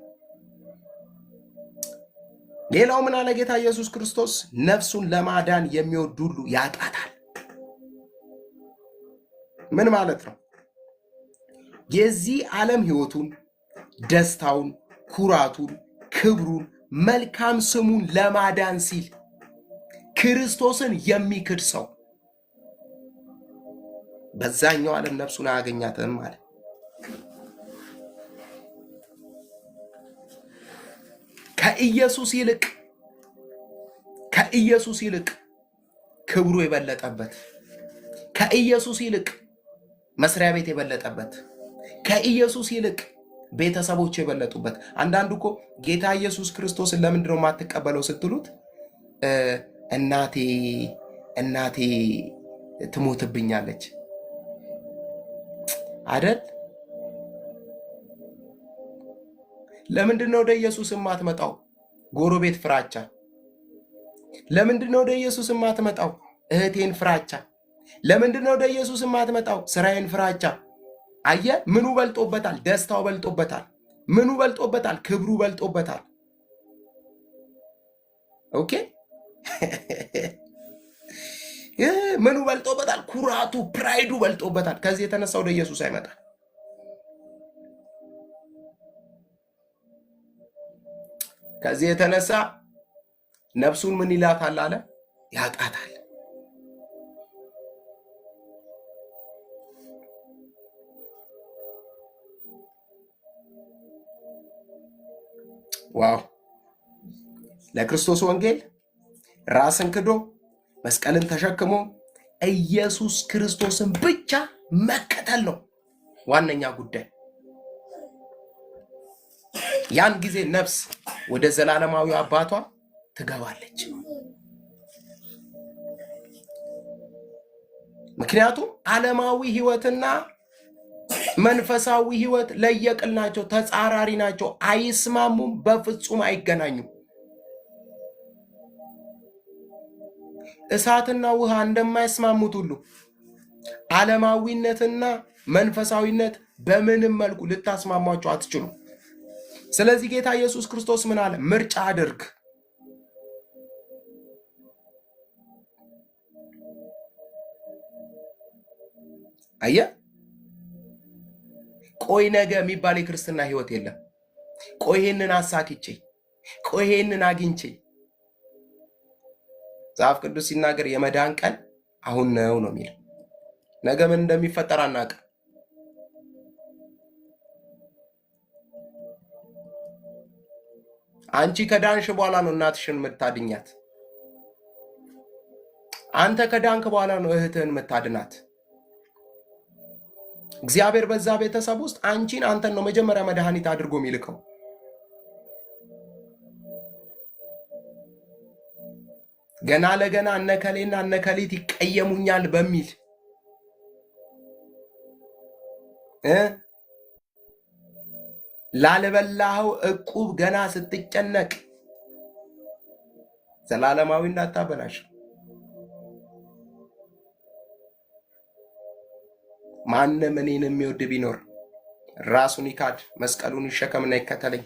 ሌላው ምን አለ ጌታ ኢየሱስ ክርስቶስ? ነፍሱን ለማዳን የሚወድ ሁሉ ያጣታል። ምን ማለት ነው? የዚህ ዓለም ህይወቱን፣ ደስታውን፣ ኩራቱን፣ ክብሩን፣ መልካም ስሙን ለማዳን ሲል ክርስቶስን የሚክድ ሰው በዛኛው ዓለም ነፍሱን አያገኛትም ማለት። ከኢየሱስ ይልቅ ክብሩ የበለጠበት፣ ከኢየሱስ ይልቅ መስሪያ ቤት የበለጠበት፣ ከኢየሱስ ይልቅ ቤተሰቦች የበለጡበት። አንዳንዱ እኮ ጌታ ኢየሱስ ክርስቶስን ለምንድን ነው የማትቀበለው ስትሉት እናቴ ትሞትብኛለች አይደል? ለምንድን ነው ወደ ኢየሱስ የማትመጣው? ጎረቤት ፍራቻ። ለምንድን ነው ወደ ኢየሱስ የማትመጣው? እህቴን ፍራቻ። ለምንድን ነው ወደ ኢየሱስ የማትመጣው? ስራዬን ፍራቻ። አየ ምኑ በልጦበታል? ደስታው በልጦበታል። ምኑ በልጦበታል? ክብሩ በልጦበታል። ኦኬ ምኑ በልጦበታል? ኩራቱ፣ ፕራይዱ በልጦበታል። ከዚህ የተነሳ ወደ ኢየሱስ አይመጣም። ከዚህ የተነሳ ነፍሱን ምን ይላታል አለ? ያጣታል። ዋው! ለክርስቶስ ወንጌል ራስን ክዶ መስቀልን ተሸክሞ ኢየሱስ ክርስቶስን ብቻ መከተል ነው ዋነኛ ጉዳይ። ያን ጊዜ ነፍስ ወደ ዘላለማዊ አባቷ ትገባለች። ምክንያቱም ዓለማዊ ህይወትና መንፈሳዊ ህይወት ለየቅል ናቸው፣ ተጻራሪ ናቸው፣ አይስማሙም፣ በፍጹም አይገናኙም። እሳትና ውሃ እንደማይስማሙት ሁሉ ዓለማዊነትና መንፈሳዊነት በምንም መልኩ ልታስማሟቸው አትችሉም። ስለዚህ ጌታ ኢየሱስ ክርስቶስ ምን አለ? ምርጫ አድርግ። አየህ፣ ቆይ ነገ የሚባል የክርስትና ህይወት የለም። ቆይ ይሄንን አሳክቼ፣ ቆይ ይሄንን አግኝቼ። መጽሐፍ ቅዱስ ሲናገር የመዳን ቀን አሁን ነው ነው የሚለው። ነገ ምን እንደሚፈጠር አናውቅም። አንቺ ከዳንሽ በኋላ ነው እናትሽን የምታድኛት። አንተ ከዳንክ በኋላ ነው እህትህን የምታድናት። እግዚአብሔር በዛ ቤተሰብ ውስጥ አንተን ነው መጀመሪያ መድኃኒት አድርጎ የሚልከው። ገና ለገና እነከሌና እነከሊት ይቀየሙኛል በሚል ላለበላኸው ዕቁብ ገና ስትጨነቅ ዘላለማዊ እንዳታበላሽ። ማንም እኔን የሚወድ ቢኖር ራሱን ይካድ፣ መስቀሉን ይሸከምና ይከተለኝ።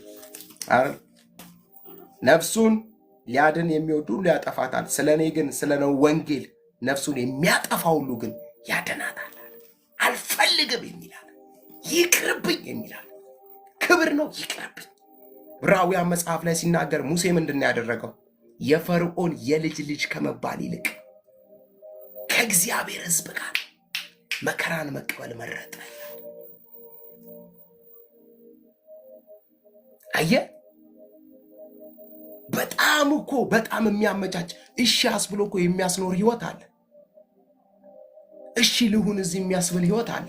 ነፍሱን ሊያድን የሚወድ ሁሉ ያጠፋታል፣ ስለ እኔ ግን ስለ ነው ወንጌል ነፍሱን የሚያጠፋ ሁሉ ግን ያድናታል። አልፈልግም የሚላል፣ ይቅርብኝ የሚላል፣ ክብር ነው ይቅርብኝ። ዕብራውያን መጽሐፍ ላይ ሲናገር ሙሴ ምንድን ነው ያደረገው? የፈርዖን የልጅ ልጅ ከመባል ይልቅ ከእግዚአብሔር ሕዝብ ጋር መከራን መቀበል መረጠ። አየህ፣ በጣም የሚያመቻች እሺ አስብሎ እኮ የሚያስኖር ህይወት አለ። እሺ ልሁን እዚህ የሚያስብል ህይወት አለ።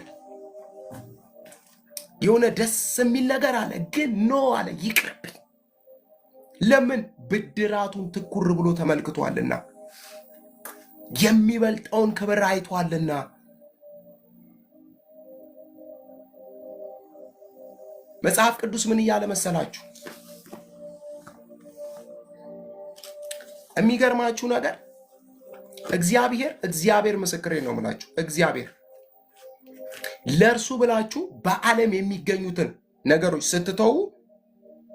የሆነ ደስ የሚል ነገር አለ። ግን ኖ አለ፣ ይቅርብኝ። ለምን? ብድራቱን ትኩር ብሎ ተመልክቷልና፣ የሚበልጠውን ክብር አይቷልና። መጽሐፍ ቅዱስ ምን እያለ መሰላችሁ? የሚገርማችሁ ነገር እግዚአብሔር ምስክሬ ነው የምላችሁ፣ እግዚአብሔር ለእርሱ ብላችሁ በዓለም የሚገኙትን ነገሮች ስትተዉ፣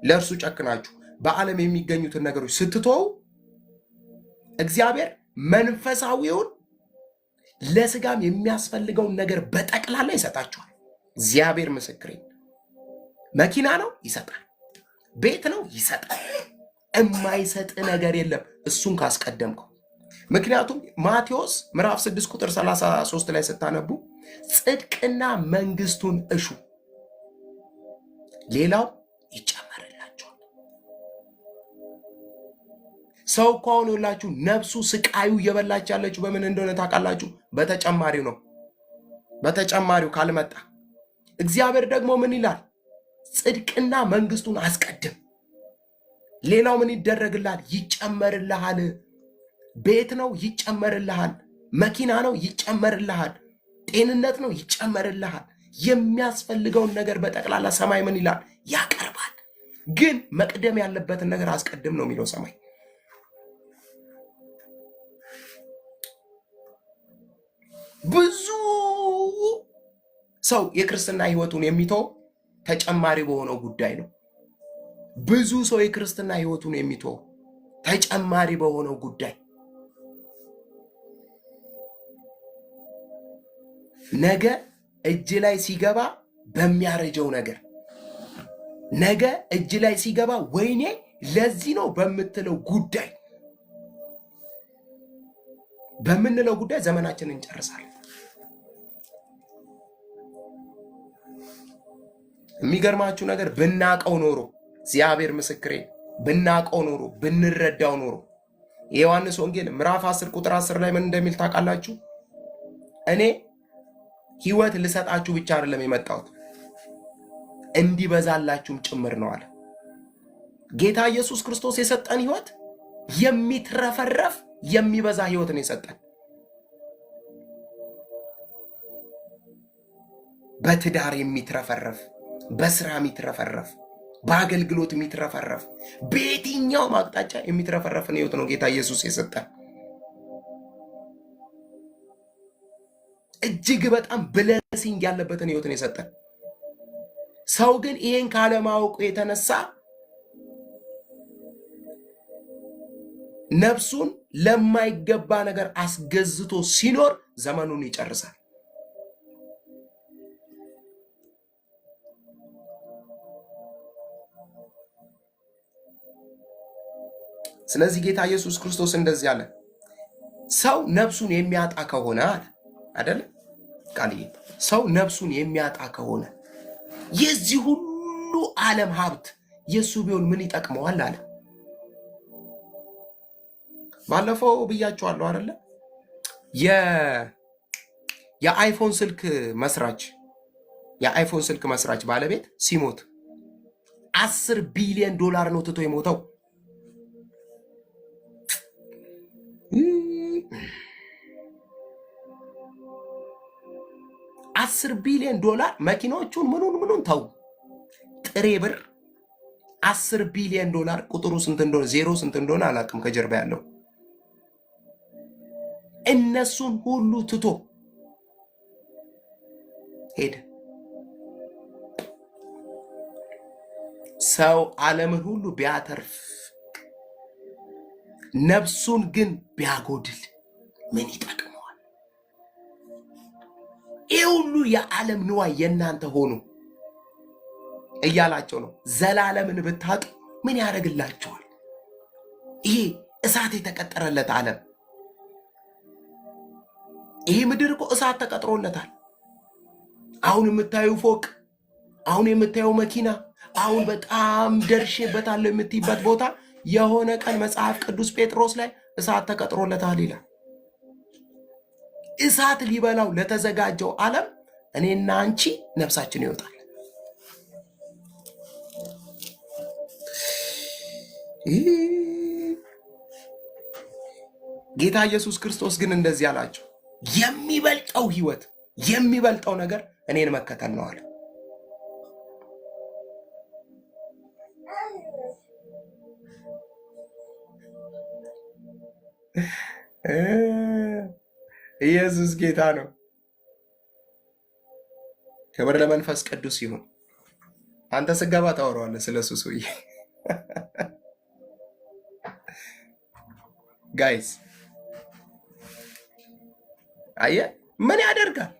ለእርሱ ጨክናችሁ በዓለም የሚገኙትን ነገሮች ስትተዉ፣ እግዚአብሔር መንፈሳዊውን ለስጋም የሚያስፈልገውን ነገር በጠቅላላ ይሰጣችኋል። እግዚአብሔር ምስክሬ። መኪና ነው ይሰጣል፣ ቤት ነው ይሰጣል። የማይሰጥ ነገር የለም እሱን ካስቀደምከው። ምክንያቱም ማቴዎስ ምዕራፍ 6 ቁጥር 33 ላይ ስታነቡ ጽድቅና መንግስቱን እሹ ሌላው ይጨመርላችኋል። ሰው እኮ አሁን ሁላችሁ ነፍሱ ስቃዩ እየበላች ያለችው በምን እንደሆነ ታውቃላችሁ? በተጨማሪው ነው። በተጨማሪው ካልመጣ እግዚአብሔር ደግሞ ምን ይላል? ጽድቅና መንግስቱን አስቀድም፣ ሌላው ምን ይደረግልሃል? ይጨመርልሃል። ቤት ነው ይጨመርልሃል። መኪና ነው ይጨመርልሃል። ጤንነት ነው ይጨመርልሃል። የሚያስፈልገውን ነገር በጠቅላላ ሰማይ ምን ይላል? ያቀርባል። ግን መቅደም ያለበትን ነገር አስቀድም ነው የሚለው ሰማይ። ብዙ ሰው የክርስትና ህይወቱን የሚተው ተጨማሪ በሆነው ጉዳይ ነው። ብዙ ሰው የክርስትና ህይወቱን የሚተው ተጨማሪ በሆነው ጉዳይ፣ ነገ እጅ ላይ ሲገባ በሚያረጀው ነገር፣ ነገ እጅ ላይ ሲገባ ወይኔ ለዚህ ነው በምትለው ጉዳይ በምንለው ጉዳይ ዘመናችንን እንጨርሳለን። የሚገርማችሁ ነገር ብናቀው ኖሮ፣ እግዚአብሔር ምስክሬ፣ ብናቀው ኖሮ፣ ብንረዳው ኖሮ የዮሐንስ ወንጌል ምዕራፍ 10 ቁጥር 10 ላይ ምን እንደሚል ታውቃላችሁ? እኔ ህይወት ልሰጣችሁ ብቻ አይደለም የመጣሁት እንዲበዛላችሁም ጭምር ነው አለ። ጌታ ኢየሱስ ክርስቶስ የሰጠን ህይወት የሚትረፈረፍ የሚበዛ ህይወት ነው የሰጠን። በትዳር የሚትረፈረፍ፣ በስራ የሚትረፈረፍ፣ በአገልግሎት የሚትረፈረፍ፣ በየትኛውም አቅጣጫ የሚትረፈረፍን ህይወት ነው ጌታ ኢየሱስ የሰጠን። እጅግ በጣም ብለሲንግ ያለበትን ህይወት ነው የሰጠን። ሰው ግን ይሄን ካለማወቁ የተነሳ ነፍሱን ለማይገባ ነገር አስገዝቶ ሲኖር ዘመኑን ይጨርሳል። ስለዚህ ጌታ ኢየሱስ ክርስቶስ እንደዚህ አለ፣ ሰው ነፍሱን የሚያጣ ከሆነ አለ አይደል ቃልዬ፣ ሰው ነፍሱን የሚያጣ ከሆነ የዚህ ሁሉ ዓለም ሀብት የሱ ቢሆን ምን ይጠቅመዋል አለ። ባለፈው ብያቸዋለሁ አይደለ? የአይፎን ስልክ መስራች ባለቤት ሲሞት 10 ቢሊዮን ዶላር ነው ትቶ የሞተው። 10 ቢሊዮን ዶላር መኪናዎቹን ምኑን ተው፣ ጥሬ ብር 10 ቢሊዮን ዶላር። ቁጥሩ ስንት እንደሆነ ዜሮ ስንት እንደሆነ አላውቅም ከጀርባ ያለው። እነሱን ሁሉ ትቶ ሄደ። ሰው ዓለምን ሁሉ ቢያተርፍ ነፍሱን ግን ቢያጎድል ምን ይጠቅመዋል? ይህ ሁሉ የዓለም ንዋይ የእናንተ ሆኑ እያላቸው ነው። ዘላለምን ብታጡ ምን ያደርግላቸዋል? ይሄ እሳት የተቀጠረለት ዓለም፣ ይሄ ምድር እኮ እሳት ተቀጥሮለታል። አሁን የምታዩ ፎቅ፣ አሁን የምታዩ መኪና፣ አሁን በጣም ደርሼበታለሁ የምትይበት ቦታ የሆነ ቀን መጽሐፍ ቅዱስ ጴጥሮስ ላይ እሳት ተቀጥሮለታል ይላል። እሳት ሊበላው ለተዘጋጀው ዓለም እኔና አንቺ ነፍሳችን ይወጣል። ጌታ ኢየሱስ ክርስቶስ ግን እንደዚህ አላቸው፣ የሚበልጠው ህይወት የሚበልጠው ነገር እኔን መከተል ነው አለ። ኢየሱስ ጌታ ነው። ክብር ለመንፈስ ቅዱስ ይሁን። አንተ ስገባ ታወራዋለህ ስለሱ ሰውዬ። ጋይስ አየህ ምን ያደርጋል?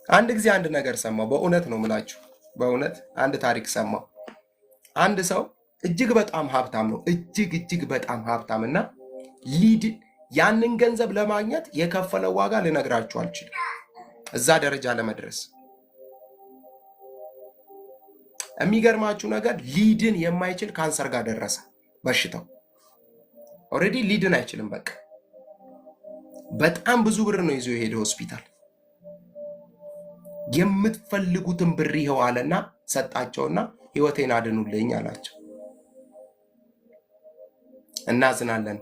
አንድ ጊዜ አንድ ነገር ሰማሁ። በእውነት ነው ምላችሁ፣ በእውነት አንድ ታሪክ ሰማሁ። አንድ ሰው እጅግ በጣም ሀብታም ነው፣ እጅግ በጣም ሀብታም እና ያንን ገንዘብ ለማግኘት የከፈለው ዋጋ ልነግራችሁ አልችልም። እዛ ደረጃ ለመድረስ የሚገርማችሁ ነገር ሊድን የማይችል ካንሰር ጋር ደረሰ በሽታው። ኦልሬዲ ሊድን አይችልም። በቃ በጣም ብዙ ብር ነው ይዞ የሄደ ሆስፒታል። የምትፈልጉትን ብር ይኸው አለና ሰጣቸውና ህይወቴን አድኑልኝ አላቸው። እናዝናለን፣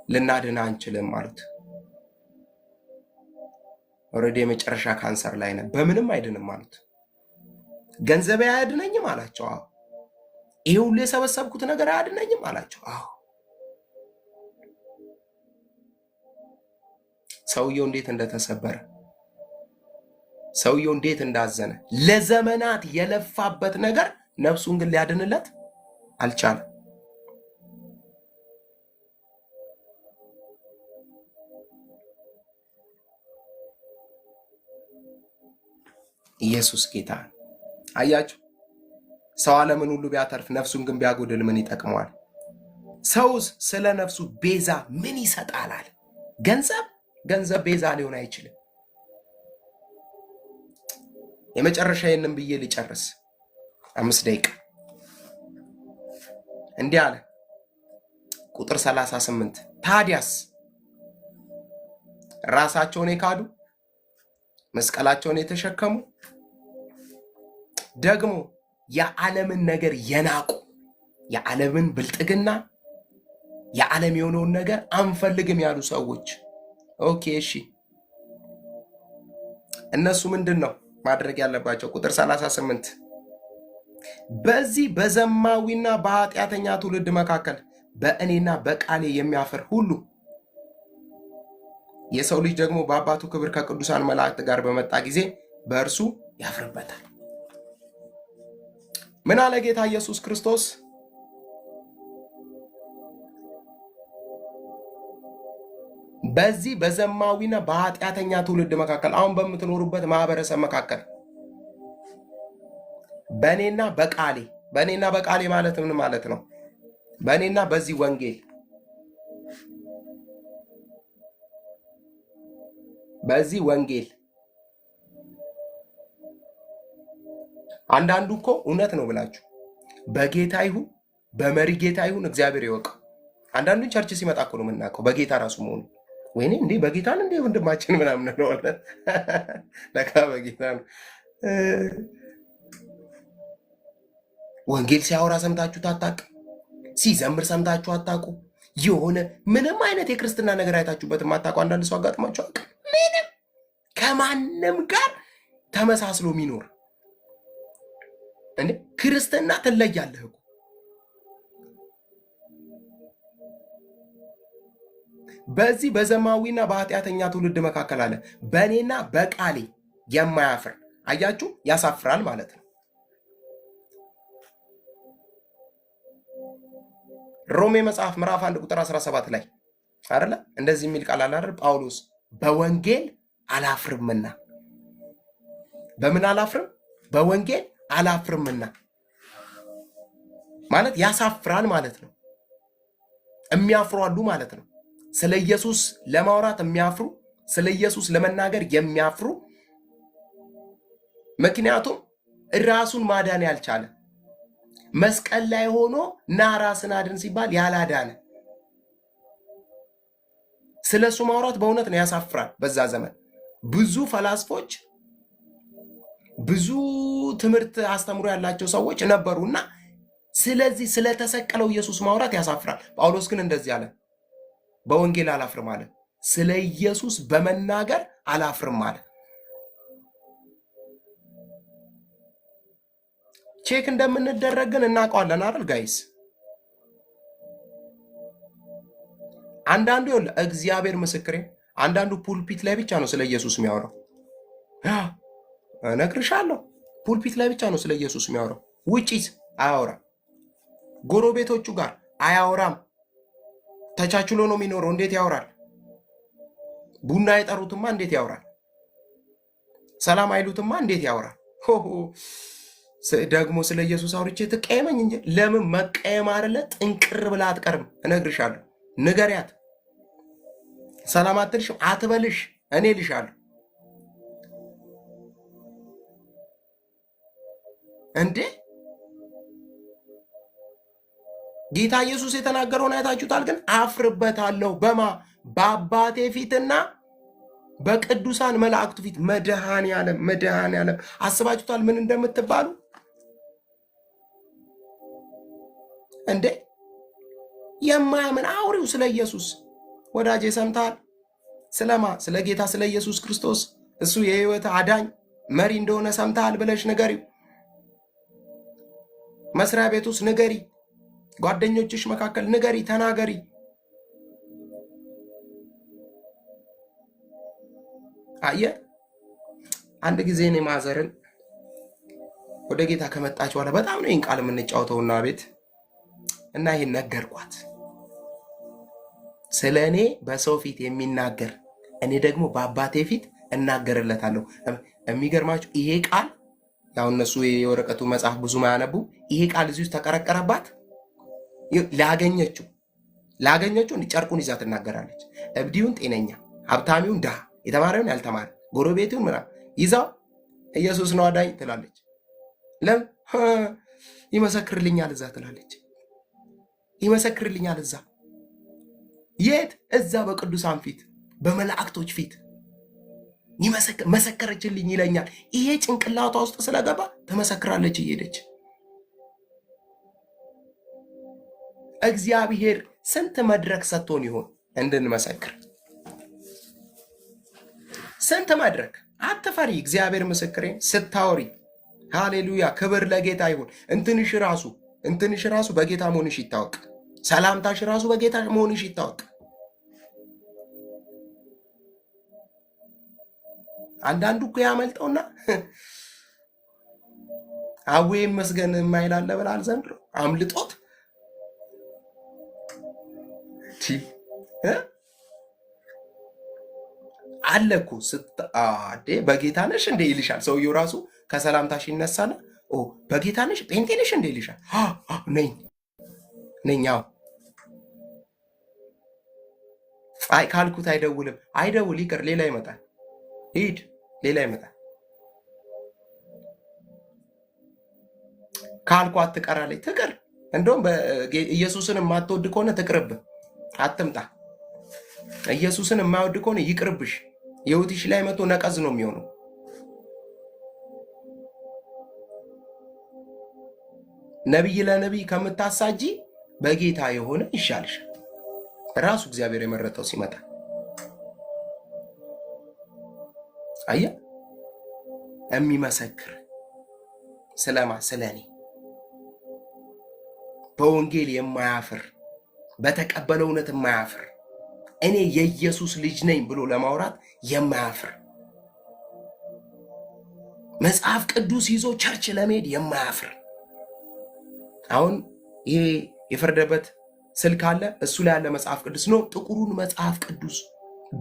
ልናድን አንችልም ማለት። ኦልሬዲ የመጨረሻ ካንሰር ላይ ነን፣ በምንም አይድንም ማለት። ገንዘብ አያድነኝም አላቸው። አዎ። ይሄ ሁሉ የሰበሰብኩት ነገር አያድነኝም አላቸው። አዎ። ሰውየው እንዴት እንደተሰበረ፣ ሰውየው እንዴት እንዳዘነ፣ ለዘመናት የለፋበት ነገር ነፍሱን ግን ሊያድንለት አልቻለም። ኢየሱስ ጌታ። አያችሁ፣ ሰው ዓለምን ሁሉ ቢያተርፍ ነፍሱን ግን ቢያጎድል ምን ይጠቅመዋል? ሰውስ ስለ ነፍሱ ቤዛ ምን ይሰጣል አለ። ገንዘብ ቤዛ ሊሆን አይችልም። የመጨረሻ ይህንን ብዬ ልጨርስ፣ 5 ደቂቃ። እንዲህ አለ ቁጥር 38 ታዲያስ ራሳቸውን የካዱ መስቀላቸውን የተሸከሙ ደግሞ የዓለምን ነገር የናቁ የዓለምን ብልጥግና የዓለም የሆነውን ነገር አንፈልግም ያሉ ሰዎች ኦኬ እሺ እነሱ ምንድን ነው ማድረግ ያለባቸው? ቁጥር 38 በዚህ በዘማዊና በኃጢአተኛ ትውልድ መካከል በእኔና በቃሌ የሚያፍር ሁሉ የሰው ልጅ ደግሞ በአባቱ ክብር ከቅዱሳን መላእክት ጋር በመጣ ጊዜ በእርሱ ያፍርበታል። ምን አለ ጌታ ኢየሱስ ክርስቶስ? በዚህ በዘማዊና በኃጢአተኛ ትውልድ መካከል አሁን በምትኖሩበት ማህበረሰብ መካከል በእኔና በቃሌ ማለት ምን ማለት ነው? በእኔና በዚህ ወንጌል አንዳንዱ እኮ እውነት ነው ብላችሁ በጌታ ይሁን በመሪ ጌታ ይሁን እግዚአብሔር ይወቀው። አንዳንዱ ቸርች ሲመጣ እኮ ነው የምናውቀው በጌታ ራሱ መሆኑ። ወይኔ እንዴ በጌታ ነው እንዴ ወንድማችን ምናምን ነው ለካ በጌታ ነው። ወንጌል ሲያወራ ሰምታችሁ ታጣቁ፣ ሲዘምር ሰምታችሁ አታውቁ። የሆነ ምንም አይነት የክርስትና ነገር አይታችሁበት የማታውቁ አንዳንድ ሰው አጋጥሟችሁ አውቅ። ምንም ከማንም ጋር ተመሳስሎ የሚኖር እንዴ ክርስትና ትለያለህ እኮ። በዚህ በዘማዊና በኃጢአተኛ ትውልድ መካከል አለ በእኔና በቃሌ የማያፍር አያችሁ፣ ያሳፍራል ማለት ነው። ሮሜ መጽሐፍ ምዕራፍ 1 ቁጥር 17 ላይ አይደለ እንደዚህ የሚል ቃል አለ አይደል? ጳውሎስ በወንጌል አላፍርምና። በምን አላፍርም? በወንጌል አላፍርምና ማለት ያሳፍራል ማለት ነው። የሚያፍሩ አሉ ማለት ነው። ስለ ኢየሱስ ለማውራት የሚያፍሩ፣ ስለ ኢየሱስ ለመናገር የሚያፍሩ። ምክንያቱም ራሱን ማዳን ያልቻለ መስቀል ላይ ሆኖ ና ራስን አድን ሲባል ያላዳነ ስለ እሱ ማውራት በእውነት ነው ያሳፍራል። በዛ ዘመን ብዙ ፈላስፎች ብዙ ትምህርት አስተምሮ ያላቸው ሰዎች ነበሩና ስለዚህ ስለተሰቀለው ኢየሱስ ማውራት ያሳፍራል። ጳውሎስ ግን እንደዚህ አለ፣ በወንጌል አላፍርም አለ። ስለ ኢየሱስ በመናገር አላፍርም አለ። ቼክ እንደምንደረግ ግን እናውቀዋለን አይደል ጋይስ? አንዳንዱ ይኸውልህ እግዚአብሔር ምስክሬ፣ አንዳንዱ ፑልፒት ላይ ብቻ ነው ስለ ኢየሱስ የሚያወራው። እነግርሻለሁ፣ ፑልፒት ላይ ብቻ ነው ስለ ኢየሱስ የሚያወራው። ውጪስ አያወራም፣ ጎረቤቶቹ ጋር አያወራም። ተቻችሎ ነው የሚኖረው። እንዴት ያወራል? ቡና አይጠሩትማ እንዴት ያወራል? ሰላም አይሉትማ እንዴት ያወራል? ደግሞ ስለ ኢየሱስ አውርቼ ትቀየመኝ እንጂ ለምን መቀየም አይደለ? ጥንቅር ብላ አትቀርም። እነግርሻለሁ፣ ንገሪያት። ሰላም አትልሽም አትበልሽ፣ እኔ ልሻለሁ። እንዴ ጌታ ኢየሱስ የተናገረውን አይታችሁታል። ግን አፍርበታለሁ በማ በአባቴ ፊትና በቅዱሳን መላእክቱ ፊት። መድኃኔዓለም አስባችሁታል ምን እንደምትባሉ እንዴ? የማያምን አውሪው ስለ ኢየሱስ ወዳጄ፣ ሰምተሃል? ስለማ ስለ ጌታ ስለ ኢየሱስ ክርስቶስ እሱ የህይወት አዳኝ መሪ እንደሆነ ሰምተሃል ብለሽ ንገሪው። መስሪያ ቤት ውስጥ ንገሪ፣ ጓደኞችሽ መካከል ንገሪ፣ ተናገሪ። አየ አንድ ጊዜ እኔ ማዘርን ወደ ጌታ ከመጣች በኋላ በጣም ነው ይህን ቃል የምንጫወተውና ቤት እና ይህን ነገርኳት። ስለ እኔ በሰው ፊት የሚናገር እኔ ደግሞ በአባቴ ፊት እናገርለታለሁ። የሚገርማችሁ ይሄ ቃል ያው እነሱ የወረቀቱ መጽሐፍ ብዙ ማያነቡ ይሄ ቃል እዚህ ውስጥ ተቀረቀረባት። ላገኘችው ጨርቁን ይዛ ትናገራለች። እብዲውን ጤነኛ፣ ሀብታሚውን ድሃ፣ የተማረውን ያልተማረ፣ ጎረቤቱን ምናምን ይዛው ኢየሱስ ነው አዳኝ ትላለች። ለምን ይመሰክርልኛል እዛ ትላለች። ይመሰክርልኛል እዛ የት? እዛ በቅዱሳን ፊት በመላእክቶች ፊት መሰከረችልኝ ይለኛል። ይሄ ጭንቅላቷ ውስጥ ስለገባ ትመሰክራለች እየሄደች። እግዚአብሔር ስንት መድረክ ሰጥቶን ይሆን እንድንመሰክር? ስንት መድረክ። አትፈሪ፣ እግዚአብሔር ምስክሬን ስታወሪ። ሃሌሉያ፣ ክብር ለጌታ ይሁን። እንትንሽ ራሱ በጌታ መሆንሽ ይታወቅ። ሰላምታሽ ራሱ በጌታ መሆንሽ ይታወቅ። አንዳንዱ እኮ ያመልጠውና አዌ መስገን የማይላለ ብላል ዘንድሮ አምልጦት አለኩ በጌታ ነሽ እንዴ ይልሻል ሰውየው ራሱ። ከሰላምታሽ ይነሳና በጌታ ነሽ ጴንጤ ነሽ እንዴ ይልሻል። ነኛው አይ ካልኩት አይደውልም። አይደውል ይቅር፣ ሌላ ይመጣል። ሂድ፣ ሌላ ይመጣል። ካልኳት ትቀራለች። ትቅር። እንደውም ኢየሱስን የማትወድ ከሆነ ትቅርብ፣ አትምጣ። ኢየሱስን የማይወድ ከሆነ ይቅርብሽ። የውትሽ ላይ መቶ ነቀዝ ነው የሚሆነው። ነቢይ ለነቢይ ከምታሳጂ በጌታ የሆነ ይሻልሽ። ራሱ እግዚአብሔር የመረጠው ሲመጣ አያ የሚመሰክር ስለማ ስለኔ በወንጌል የማያፍር በተቀበለው እውነት የማያፍር እኔ የኢየሱስ ልጅ ነኝ ብሎ ለማውራት የማያፍር መጽሐፍ ቅዱስ ይዞ ቸርች ለመሄድ የማያፍር። አሁን ይሄ የፈረደበት ስልክ አለ፣ እሱ ላይ ያለ መጽሐፍ ቅዱስ ነው። ጥቁሩን መጽሐፍ ቅዱስ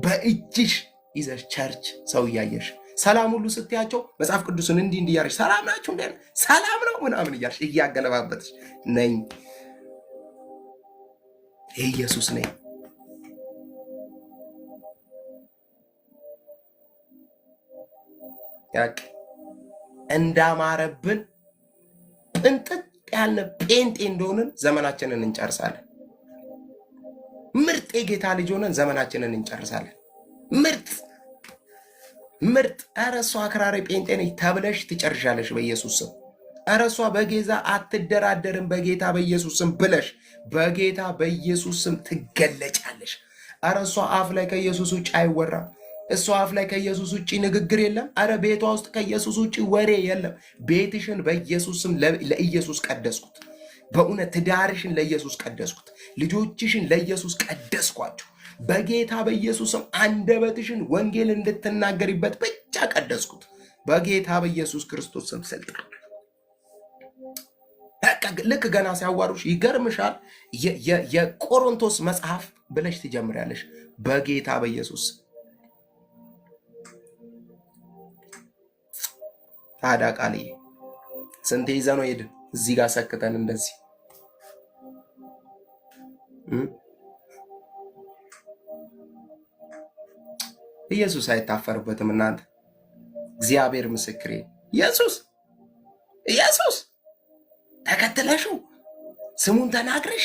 በእጅሽ ይዘሽ ቸርች ሰው እያየሽ ሰላም ሁሉ ስትያቸው መጽሐፍ ቅዱስን እንዲህ እያለሽ ሰላም ናችሁ እንዴ ሰላም ነው ምናምን እያልሽ እያገለባበትሽ ነኝ ኢየሱስ ነኝ። ያቅ እንዳማረብን ጥንጥጥ ያለ ጴንጤ እንደሆንን ዘመናችንን እንጨርሳለን። ምርጥ የጌታ ልጅ ሆነን ዘመናችንን እንጨርሳለን። ምርጥ ኧረ እሷ አክራሪ ጴንጤ ነች ተብለሽ ትጨርሻለሽ በኢየሱስ ስም። ኧረ እሷ በጌዛ አትደራደርም በጌታ በኢየሱስ ስም ብለሽ በጌታ በኢየሱስ ስም ትገለጫለሽ። ኧረ እሷ አፍ ላይ ከኢየሱስ ውጭ አይወራም። እሷ አፍ ላይ ከኢየሱስ ውጭ ንግግር የለም። ኧረ ቤቷ ውስጥ ከኢየሱስ ውጭ ወሬ የለም። ቤትሽን በኢየሱስ ስም ለኢየሱስ ቀደስኩት። በእውነት ትዳርሽን ለኢየሱስ ቀደስኩት። ልጆችሽን ለኢየሱስ ቀደስኳቸው። በጌታ በኢየሱስም አንደበትሽን ወንጌል እንድትናገሪበት ብቻ ቀደስኩት። በጌታ በኢየሱስ ክርስቶስ ስም ስልጣን። ልክ ገና ሲያዋሩሽ ይገርምሻል። የቆሮንቶስ መጽሐፍ ብለሽ ትጀምሪያለሽ። በጌታ በኢየሱስ ታዲያ ቃልዬ ስንቴ ይዘህ ነው ሄድን እዚህ ጋር ሰክተን እንደዚህ ኢየሱስ አይታፈርበትም። እናንተ እግዚአብሔር ምስክሬ፣ ኢየሱስ ተከትለሽው ስሙን ተናግረሽ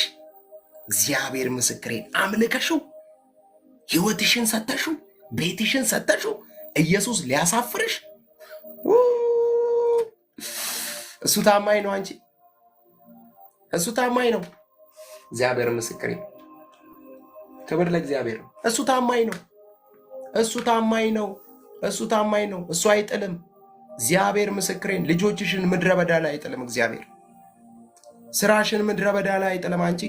እግዚአብሔር ምስክሬን አምልከሽው ሕይወትሽን ሰተሽው ቤትሽን ሰተሽው ኢየሱስ ሊያሳፍርሽ እሱ ታማኝ ነው። አንቺ እሱ ታማኝ ነው። እግዚአብሔር ምስክሬ፣ ክብር ለእግዚአብሔር ነው። እሱ ታማኝ ነው። እሱ ታማኝ ነው። እሱ ታማኝ ነው። እሱ አይጥልም። እግዚአብሔር ምስክሬን፣ ልጆችሽን ምድረ በዳ ላይ አይጥልም። እግዚአብሔር ስራሽን ምድረ በዳ ላይ አይጥልም። አንቺ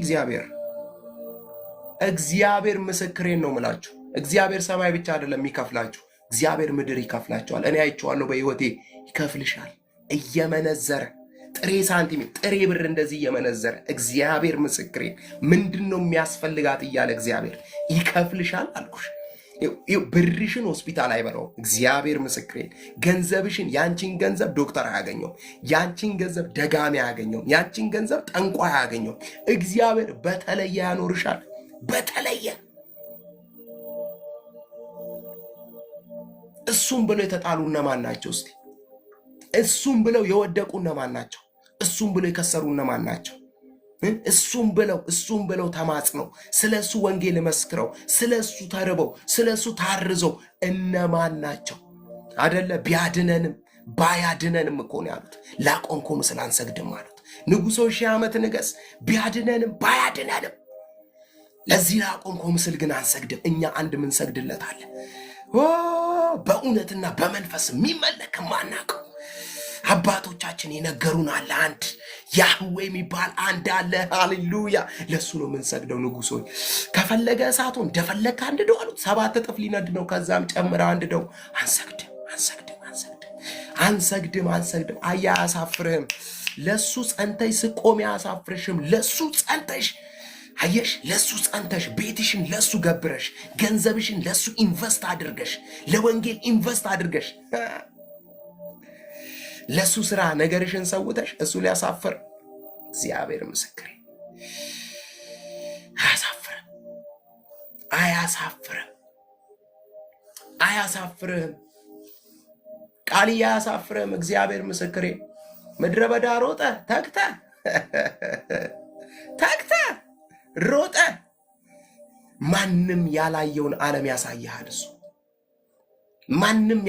እግዚአብሔር ምስክሬን ነው ምላችሁ። እግዚአብሔር ሰማይ ብቻ አይደለም የሚከፍላችሁ፣ እግዚአብሔር ምድር ይከፍላችኋል። እኔ አይቼዋለሁ በሕይወቴ። ይከፍልሻል እየመነዘረ ጥሬ ሳንቲም ጥሬ ብር እንደዚህ እየመነዘረ እግዚአብሔር ምስክሬን፣ ምንድን ነው የሚያስፈልጋት እያለ እግዚአብሔር ይከፍልሻል አልኩሽ። ብርሽን ሆስፒታል አይበላው። እግዚአብሔር ምስክሬን፣ ገንዘብሽን፣ ያንቺን ገንዘብ ዶክተር አያገኘው፣ ያንቺን ገንዘብ ደጋሚ አያገኘው፣ ያንቺን ገንዘብ ጠንቋይ አያገኘው። እግዚአብሔር በተለየ ያኖርሻል። በተለየ እሱም ብለው የተጣሉ እነማን ናቸው? እስቲ እሱም ብለው የወደቁ እነማን ናቸው? እሱም ብለው የከሰሩ እነማን ናቸው? እሱም ብለው ተማጽነው ስለሱ ወንጌል መስክረው ስለሱ ተርበው ስለሱ ታርዘው እነማን ናቸው? አደለ ቢያድነንም ባያድነንም እኮ ነው ያሉት። ላቆምኩ ምስል አንሰግድም አሉት። ንጉሶ 1000 ዓመት ንገስ፣ ቢያድነንም ባያድነንም ለዚህ ላቆምኩ ምስል ግን አንሰግድም። እኛ አንድ ምን ሰግድለታለን? በእውነትና በመንፈስ የሚመለክ ማናቀው አባቶቻችን የነገሩን አለ። አንድ ያህዌ የሚባል አንድ አለ። ሃሌሉያ! ለሱ ነው የምንሰግደው። ንጉሥ ሆይ ከፈለገ እሳቱ እንደፈለግ አንድደው አሉት። 7 እጥፍ ሊነድ ነው። ከዛም ጨምረ አንድደው። አንሰግድም። አያሳፍርህም። ለሱ ጸንተሽ ስቆም አያሳፍርሽም። ለሱ ጸንተሽ አየሽ፣ ለሱ ጸንተሽ ቤትሽን ለሱ ገብረሽ ገንዘብሽን ለሱ ኢንቨስት አድርገሽ ለወንጌል ኢንቨስት አድርገሽ ለሱ ስራ ነገርሽን ሰውተሽ እሱ ሊያሳፍር እግዚአብሔር ምስክር አያሳፍርህም። ቃል አያሳፍርህም። እግዚአብሔር ምስክሬ ምድረ በዳ ሮጠ ተግተ ሮጠ ማንም ያላየውን ዓለም ያሳይሃል። እሱ ማንም